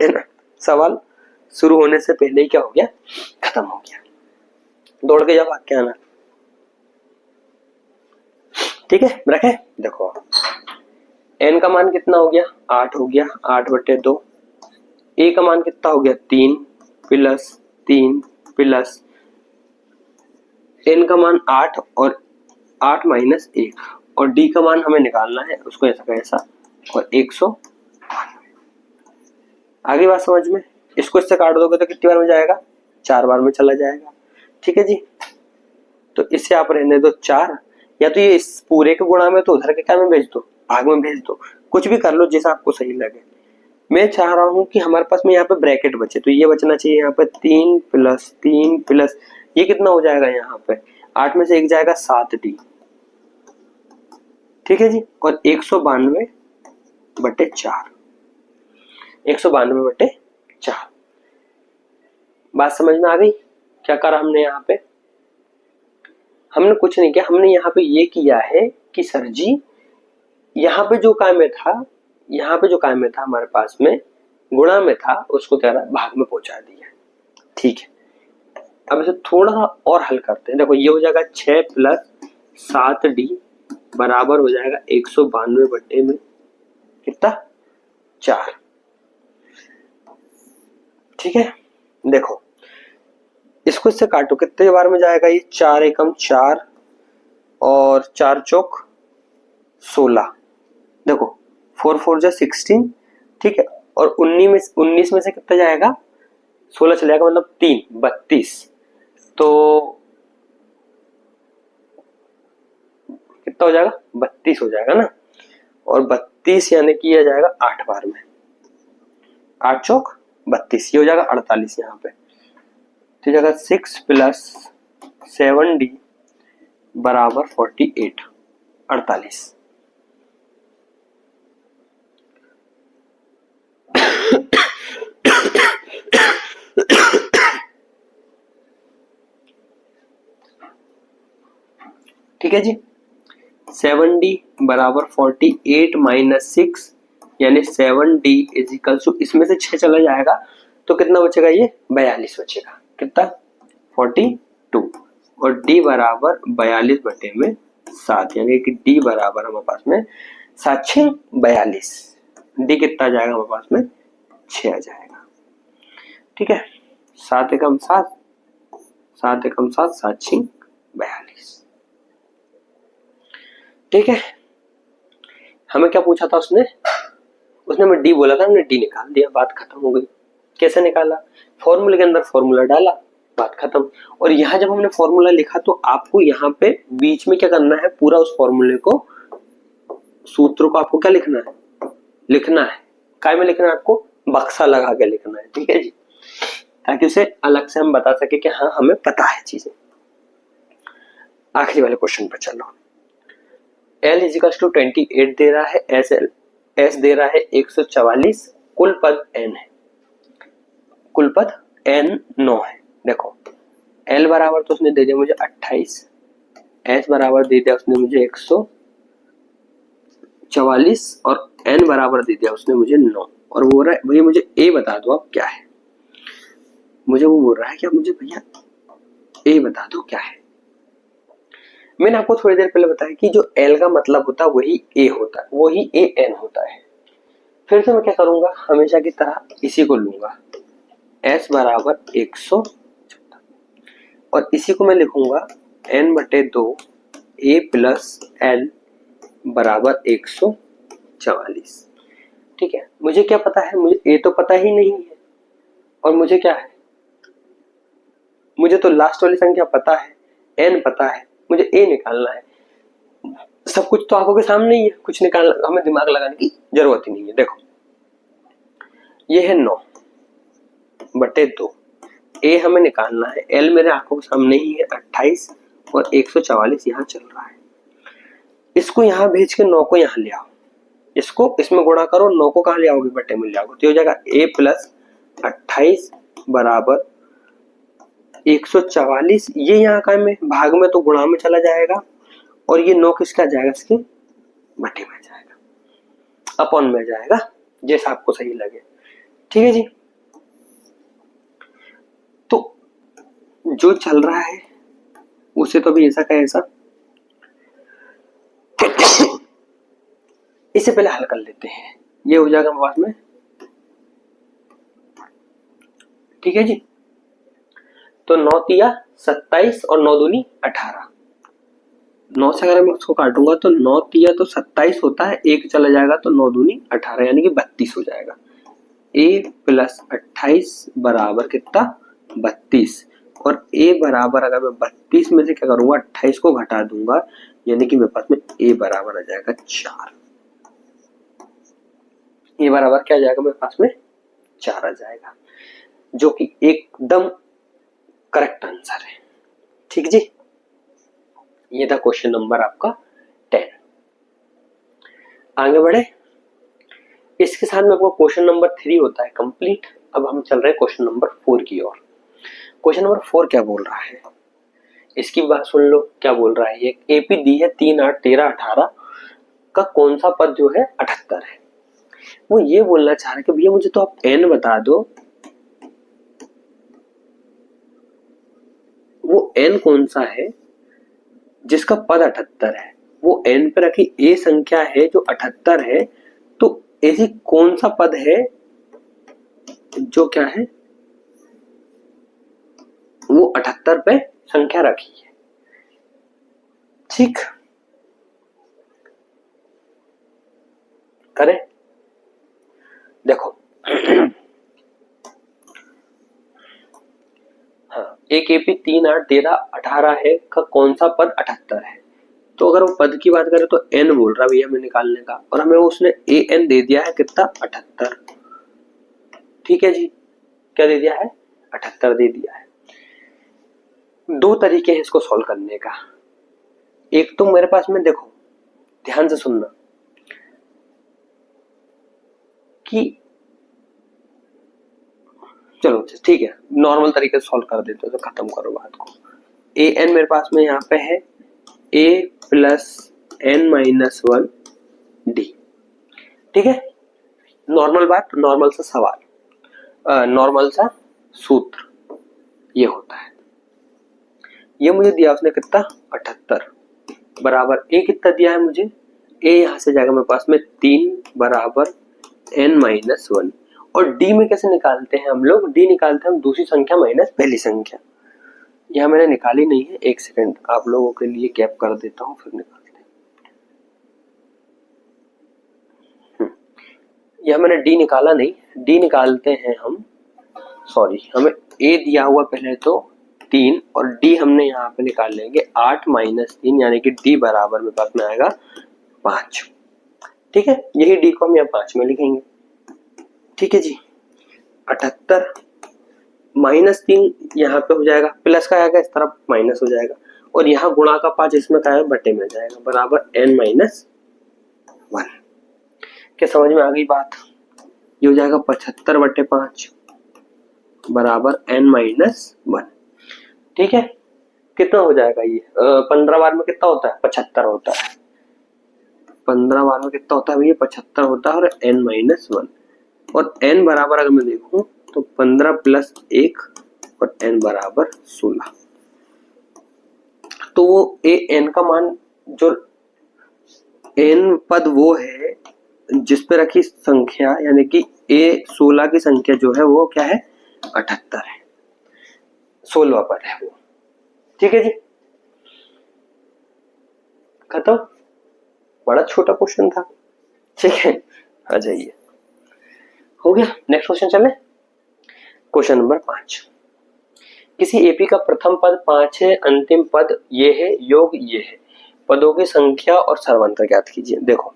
है ना, सवाल शुरू होने से पहले ही क्या हो गया, खत्म हो गया। दौड़ के जब आके आना। ठीक है, रखे, देखो एन का मान कितना हो गया, 8 हो गया, 8/2। ए का मान कितना हो गया, 3 प्लस एन का मान 8 और 8 माइनस 1, और डी का मान हमें निकालना है, उसको ऐसा कैसा, और 100। आगे बात समझ में, इसको इससे काट दोगे तो कितनी बार में जाएगा, 4 बार में चला जाएगा। ठीक है जी, तो इससे आप रहने दो 4, या तो ये इस पूरे के गुणा में तो उधर के क्या में भेज दो, आग में भेज दो, कुछ भी कर लो जैसा आपको सही लगे। मैं चाह रहा हूं कि हमारे पास में यहाँ पे ब्रैकेट बचे, तो ये बचना चाहिए यहाँ पे 3 प्लस ये कितना हो जाएगा यहाँ पे, 8 में से 1 जाएगा 7d। ठीक है जी, और 192/4, 192/4। बात समझ में आ गई, क्या करा हमने यहाँ पे, हमने कुछ नहीं किया, हमने यहाँ पे ये किया है कि सर जी यहाँ पे जो काम में था, हमारे पास में गुणा में था, उसको क्या भाग में पहुंचा दिया। ठीक है, अब इसे थोड़ा सा और हल करते हैं। देखो ये हो जाएगा 6 प्लस 7d बराबर हो जाएगा 192 बट्टे में कितना, 4। ठीक है, देखो इसको इससे काटो, कितने बार में जाएगा ये, 4 एकम 4 और 4 चौक 16। देखो 4 4 जा 16। ठीक है, और 19 में से कितना जाएगा, 16 चले जाएगा, मतलब 3 32, तो कितना हो जाएगा, 32 हो जाएगा ना। और 32 यानी कि यह जाएगा 8 बार में, 8 चौक 32, ये हो जाएगा 48 यहाँ पे। तो जाएगा 6 + 7D बराबर 48, 48। ठीक है जी, 7D बराबर 48 माइनस 6 यानी 7D इजिकल टू, इसमें से 6 चला जाएगा तो कितना बचेगा, ये 42 बचेगा। कितना, 42, और D बराबर 42/7, यानी कि D बराबर हमारे पास में 7×6 = 42। D कितना जाएगा हमारे पास में, 6 आ जाएगा। ठीक है, 7 एकम 7, 7 एकम 7, 7×6 = 42। ठीक है, हमें क्या पूछा था उसने हमें डी बोला था, हमने डी निकाल दिया, बात खत्म हो गई। कैसे निकाला, फॉर्मूले के अंदर फॉर्मूला डाला, बात खत्म। और यहाँ जब हमने फॉर्मूला लिखा तो आपको यहाँ पे बीच में क्या करना है, पूरा उस फॉर्मूले को, सूत्र को आपको क्या लिखना है, लिखना है काय में लिखना है, आपको बक्सा लगा के लिखना है। ठीक है जी, ताकि उसे अलग से हम बता सके कि हाँ हमें पता है चीजें। आखिरी वाले क्वेश्चन पर चलो। L = 28 दे रहा है, S दे रहा है 144, कुल पद N है, कुल पद N 9 है। देखो L बराबर तो उसने दे दिया मुझे 28, S बराबर दे दिया उसने मुझे 144, और N बराबर दे दिया उसने मुझे 9, और वो बोल रहा है भैया मुझे A बता दो आप क्या है। मुझे वो बोल रहा है कि मुझे भैया A बता दो क्या है। मैंने आपको थोड़ी देर पहले बताया कि जो L का मतलब होता है वही A होता है, वही AN होता है। फिर से मैं क्या करूंगा, हमेशा की तरह इसी को लूंगा, S बराबर 114, और इसी को मैं लिखूंगा N/2 A + L बराबर 144। ठीक है, मुझे क्या पता है, मुझे A तो पता ही नहीं है, और मुझे क्या है, मुझे तो लास्ट वाली संख्या पता है, N पता है, मुझे A निकालना है। सब कुछ तो आंखों के सामने ही है, कुछ निकालना हमें दिमाग लगाने की जरूरत ही नहीं है। देखो ये है 9/2, A हमें निकालना है, L मेरे आंखों के सामने ही है 28, और 144 यहाँ चल रहा है। इसको यहाँ भेज के 9 को यहाँ ले आओ, इसको इसमें गुणा करो, 9 को कहाँ ले आओगे, बटे में ले आओगे, तो हो जाएगा A + 28 बराबर 144। ये यहाँ का में भाग में तो गुणा में चला जाएगा, और ये 9 किसका जाएगा, इसके बटे में जाएगा, अपॉन में जाएगा, जैसा आपको सही लगे। ठीक है जी, तो जो चल रहा है उसे तो भी ऐसा का ऐसा इससे पहले हल कर लेते हैं, ये हो जाएगा पास में। ठीक है जी, तो 9 तिया 27 और 9 दूनी 18, 9 से अगर मैं उसको काटूंगा तो 9 तिया तो 27 होता है, एक चला जाएगा तो 9 दूनी 18 यानी कि 32 हो जाएगा। A + 28 बराबर कितना, 32, और A बराबर अगर मैं 32 में से क्या करूंगा, 28 को घटा दूंगा, यानी कि मेरे पास में A बराबर आ जाएगा 4। A बराबर क्या आ जाएगा मेरे पास में, 4 आ जाएगा, जो कि एकदम करेक्ट आंसर है। ठीक जी, ये था क्वेश्चन नंबर आपका 10। आगे बढ़े, इसके साथ में आपका क्वेश्चन नंबर 3 होता है कंप्लीट। अब हम चल रहे हैं क्वेश्चन नंबर 4 की ओर। क्वेश्चन नंबर 4 क्या बोल रहा है, इसकी बात सुन लो, क्या बोल रहा है, ये AP दी है 3, 8, 13, 18 का कौन सा पद जो है 78 है। वो ये बोलना चाह रहा है कि भैया मुझे तो आप N बता दो, वो N कौन सा है जिसका पद 78 है, वो N पे रखी A संख्या है जो 78 है, तो ऐसी कौन सा पद है जो क्या है, वो 78 पे संख्या रखी है। ठीक, करें, देखो हाँ, एक एपी 3 8 13 18 है का कौन सा पद 78 है? तो अगर वो पद की बात करें तो एन बोल रहा भैया हमें निकालने का, और हमें उसने ए एन दे दिया है कितना 78। ठीक है जी, क्या दे दिया है 78 दे दिया है। दो तरीके हैं इसको सॉल्व करने का। एक तो मेरे पास में देखो ध्यान से सुनना कि चलो ठीक है नॉर्मल तरीके से सॉल्व कर देते हो तो खत्म करो बात को। ए एन मेरे पास में यहाँ पे है A plus N minus 1 D. ठीक है, नॉर्मल बात, नॉर्मल सा सवाल, नॉर्मल सा सूत्र ये होता है। ये मुझे दिया उसने कितना 78 बराबर ए कितना दिया है मुझे, ए यहां से जाएगा मेरे पास में 3 बराबर एन माइनस 1। और डी में कैसे निकालते हैं हम लोग, डी निकालते हैं हम दूसरी संख्या माइनस पहली संख्या। यह मैंने निकाली नहीं है, एक सेकंड आप लोगों के लिए गैप कर देता हूं फिर निकालते हैं। यह मैंने डी निकाला नहीं, डी निकालते हैं हम, सॉरी हमें ए दिया हुआ पहले तो 3 और डी हमने यहाँ पे निकाल लेंगे 8 माइनस 3 यानी कि डी बराबर मेरे पास में आएगा 5। ठीक है, यही डी को हम यहाँ 5 में लिखेंगे। ठीक है जी, 78 माइनस 3 यहाँ पे हो जाएगा, प्लस का आएगा इस तरफ माइनस हो जाएगा, और यहाँ गुणा का 5 इसमें का है बटे में जाएगा बराबर एन माइनस 1। क्या समझ में आ गई बात? ये हो जाएगा 75 बटे 5 बराबर एन माइनस 1। ठीक है, कितना हो जाएगा ये 15 बार में कितना होता है 75 होता है, 15 बार में कितना होता है भैया 75 होता है और एन माइनस 1। और एन बराबर अगर मैं देखूं तो 15 प्लस 1 और एन बराबर 16। तो वो ए एन का मान जो एन पद वो है जिस पे रखी संख्या यानी कि ए 16 की संख्या जो है वो क्या है 78 है, 16वां पद है वो। ठीक है जी, खत्म, बड़ा छोटा क्वेश्चन था। ठीक है, आ जाइए, हो गया। नेक्स्ट क्वेश्चन चले, क्वेश्चन नंबर 5। किसी एपी का प्रथम पद 5 है, अंतिम पद ये है, योग ये है, पदों की संख्या और सर्वांतर ज्ञात कीजिए। देखो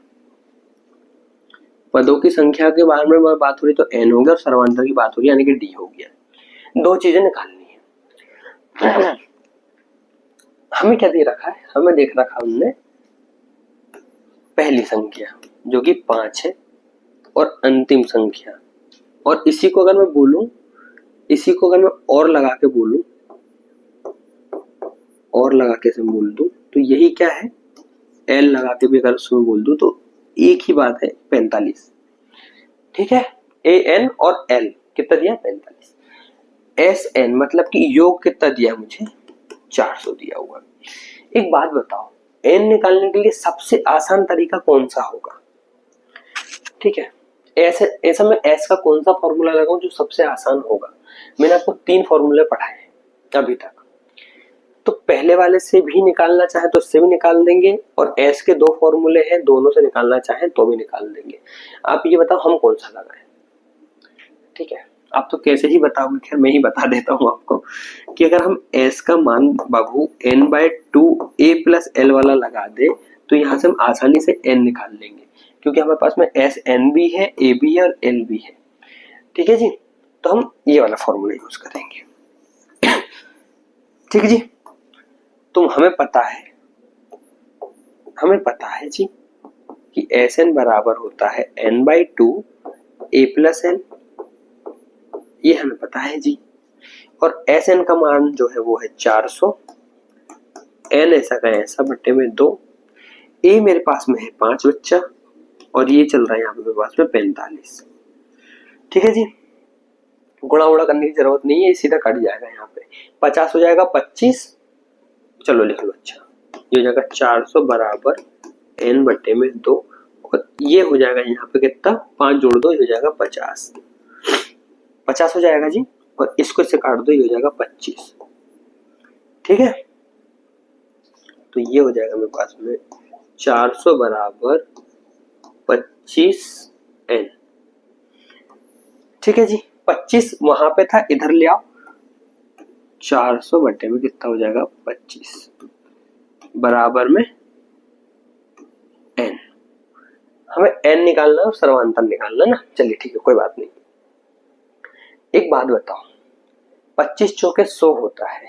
पदों की संख्या के बारे में बात हो रही तो एन हो गया और सर्वांतर की बात हो रही यानी कि डी हो गया। दो चीजें निकालनी है। हमें क्या दे रखा है, हमें देख रखा हमने पहली संख्या जो कि 5 है और अंतिम संख्या, और इसी को अगर मैं बोलूं, इसी को अगर मैं और लगा के बोलूं, और लगा के से बोल दूं तो यही क्या है एल लगा के भी अगर उसमें बोल दूं तो एक ही बात है 45। ठीक है, ए एन और एल कितना दिया 45, एस एन मतलब कि योग कितना दिया मुझे 400 दिया हुआ। एक बात बताओ, एन निकालने के लिए सबसे आसान तरीका कौन सा होगा? ठीक है, ऐसे ऐसा मैं एस का कौन सा फॉर्मूला लगाऊं जो सबसे आसान होगा? मैंने आपको 3 फॉर्मूले पढ़ाए हैं अभी तक, तो पहले वाले से भी निकालना चाहे तो उससे भी निकाल देंगे, और एस के 2 फॉर्मूले हैं दोनों से निकालना चाहे तो भी निकाल देंगे। आप ये बताओ हम कौन सा लगाएं? ठीक है, आप तो कैसे ही बताओगे, खैर मैं ही बता देता हूं आपको कि अगर हम s का मान बाबू n/2 a प्लस एल वाला लगा दे तो यहां से हम आसानी से n निकाल लेंगे, क्योंकि हमारे पास में एस एन भी है, ए भी है और एल भी है। ठीक है जी, तो हम ये वाला फॉर्मूला यूज करेंगे। ठीक है जी, तो हमें पता है जी कि एस एन बराबर होता है n/2 a प्लस एल, ये हमें पता है जी। और एस एन का मान जो है वो है 400, एन ऐसा का ऐसा बट्टे में 2, ए मेरे पास में है 5 बच्चा और ये चल रहा है यहाँ पे मेरे पास में 45। ठीक है जी, गुणा उड़ा करने की जरूरत नहीं है, सीधा कट जाएगा। यहाँ पे 50 हो जाएगा 25, चलो लिख लो। अच्छा ये हो जाएगा 400 बराबर एन बट्टे में 2, और ये हो जाएगा यहाँ पे कितना 5 जोड़ दो, ये हो जाएगा 50 हो जाएगा जी, और इसको इससे काट दो, ये हो जाएगा 25। ठीक है, तो ये हो जाएगा मेरे पास में 400 बराबर 25 एन। ठीक है जी, 25 वहां पे था, इधर ले आओ, 400 बटे में कितना हो जाएगा 25 बराबर में n। हमें n निकालना है और सर्वांतर निकालना ना। चलिए ठीक है, कोई बात नहीं। एक बात बताओ, 25 चौके 100 होता है,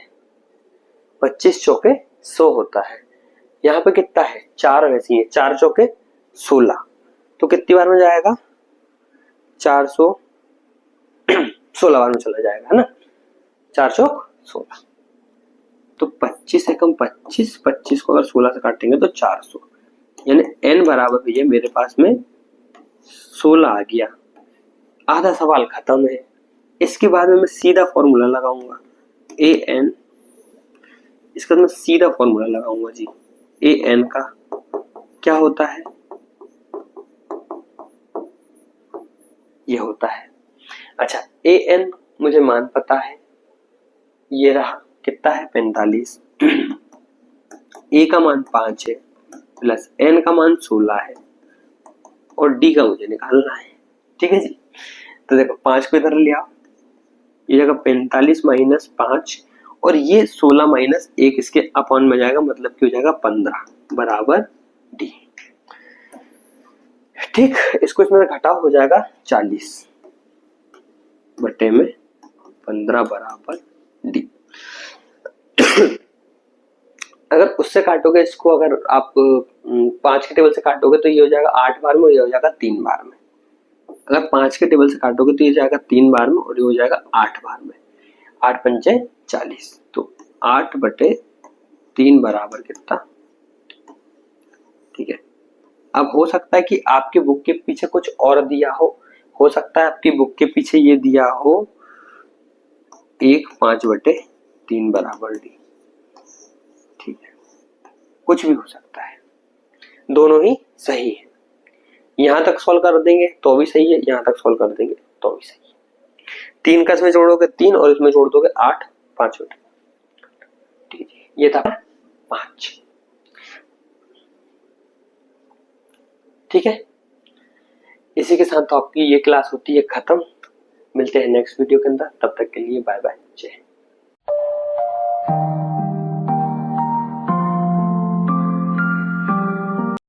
25 चौके 100 होता है। यहाँ पे कितना है, 4 वैसी है, 4 चौके 16, तो कितनी बार में जाएगा 400 16 बार में चला जाएगा, है ना। 4 चौक 16, तो 25 एकम 25, 25 को अगर 16 से काटेंगे तो 400, यानी n बराबर भैया मेरे पास में 16 आ गया। आधा सवाल खत्म है। इसके बाद में मैं सीधा फॉर्मूला लगाऊंगा an, इसके बाद मैं सीधा फॉर्मूला लगाऊंगा जी। an का क्या होता है, ये होता है। अच्छा, an मुझे मान पता है, ये रहा, कितना है 45, a का मान 5 है, प्लस n का मान 16 है, और d का मुझे निकालना है। ठीक है जी, तो देखो 5 को इधर ले आओ, ये जगह 45 माइनस 5, और ये 16 माइनस 1 इसके अपॉन में जाएगा, मतलब कि हो जाएगा 15 बराबर d। ठीक, इसको इसमें घटा हो जाएगा 40 बटे में 15 बराबर d। अगर उससे काटोगे इसको, अगर आप 5 के टेबल से काटोगे तो ये हो जाएगा 8 बार में, ये हो जाएगा 3 बार में। अगर 5 के टेबल से काटोगे तो ये जाएगा 3 बार में, और ये हो जाएगा 8 बार में। 8 पंचे 40, तो 8 बटे 3 बराबर कितना। ठीक है, अब हो सकता है कि आपकी बुक के पीछे कुछ और दिया हो सकता है आपकी बुक के पीछे ये दिया हो 1 5 बटे 3 बराबर डी। ठीक है, कुछ भी हो सकता है, दोनों ही सही है। यहां तक सॉल्व कर देंगे तो भी सही है, यहां तक सॉल्व कर देंगे तो भी सही है। 3 का इसमें जोड़ोगे 3, और इसमें जोड़ दोगे 8, 5 बटे। ठीक है, ये था 5। ठीक है, इसी के साथ तो आपकी ये क्लास होती है खत्म। मिलते हैं नेक्स्ट वीडियो के अंदर, तब तक के लिए बाय बाय, जय हिंद।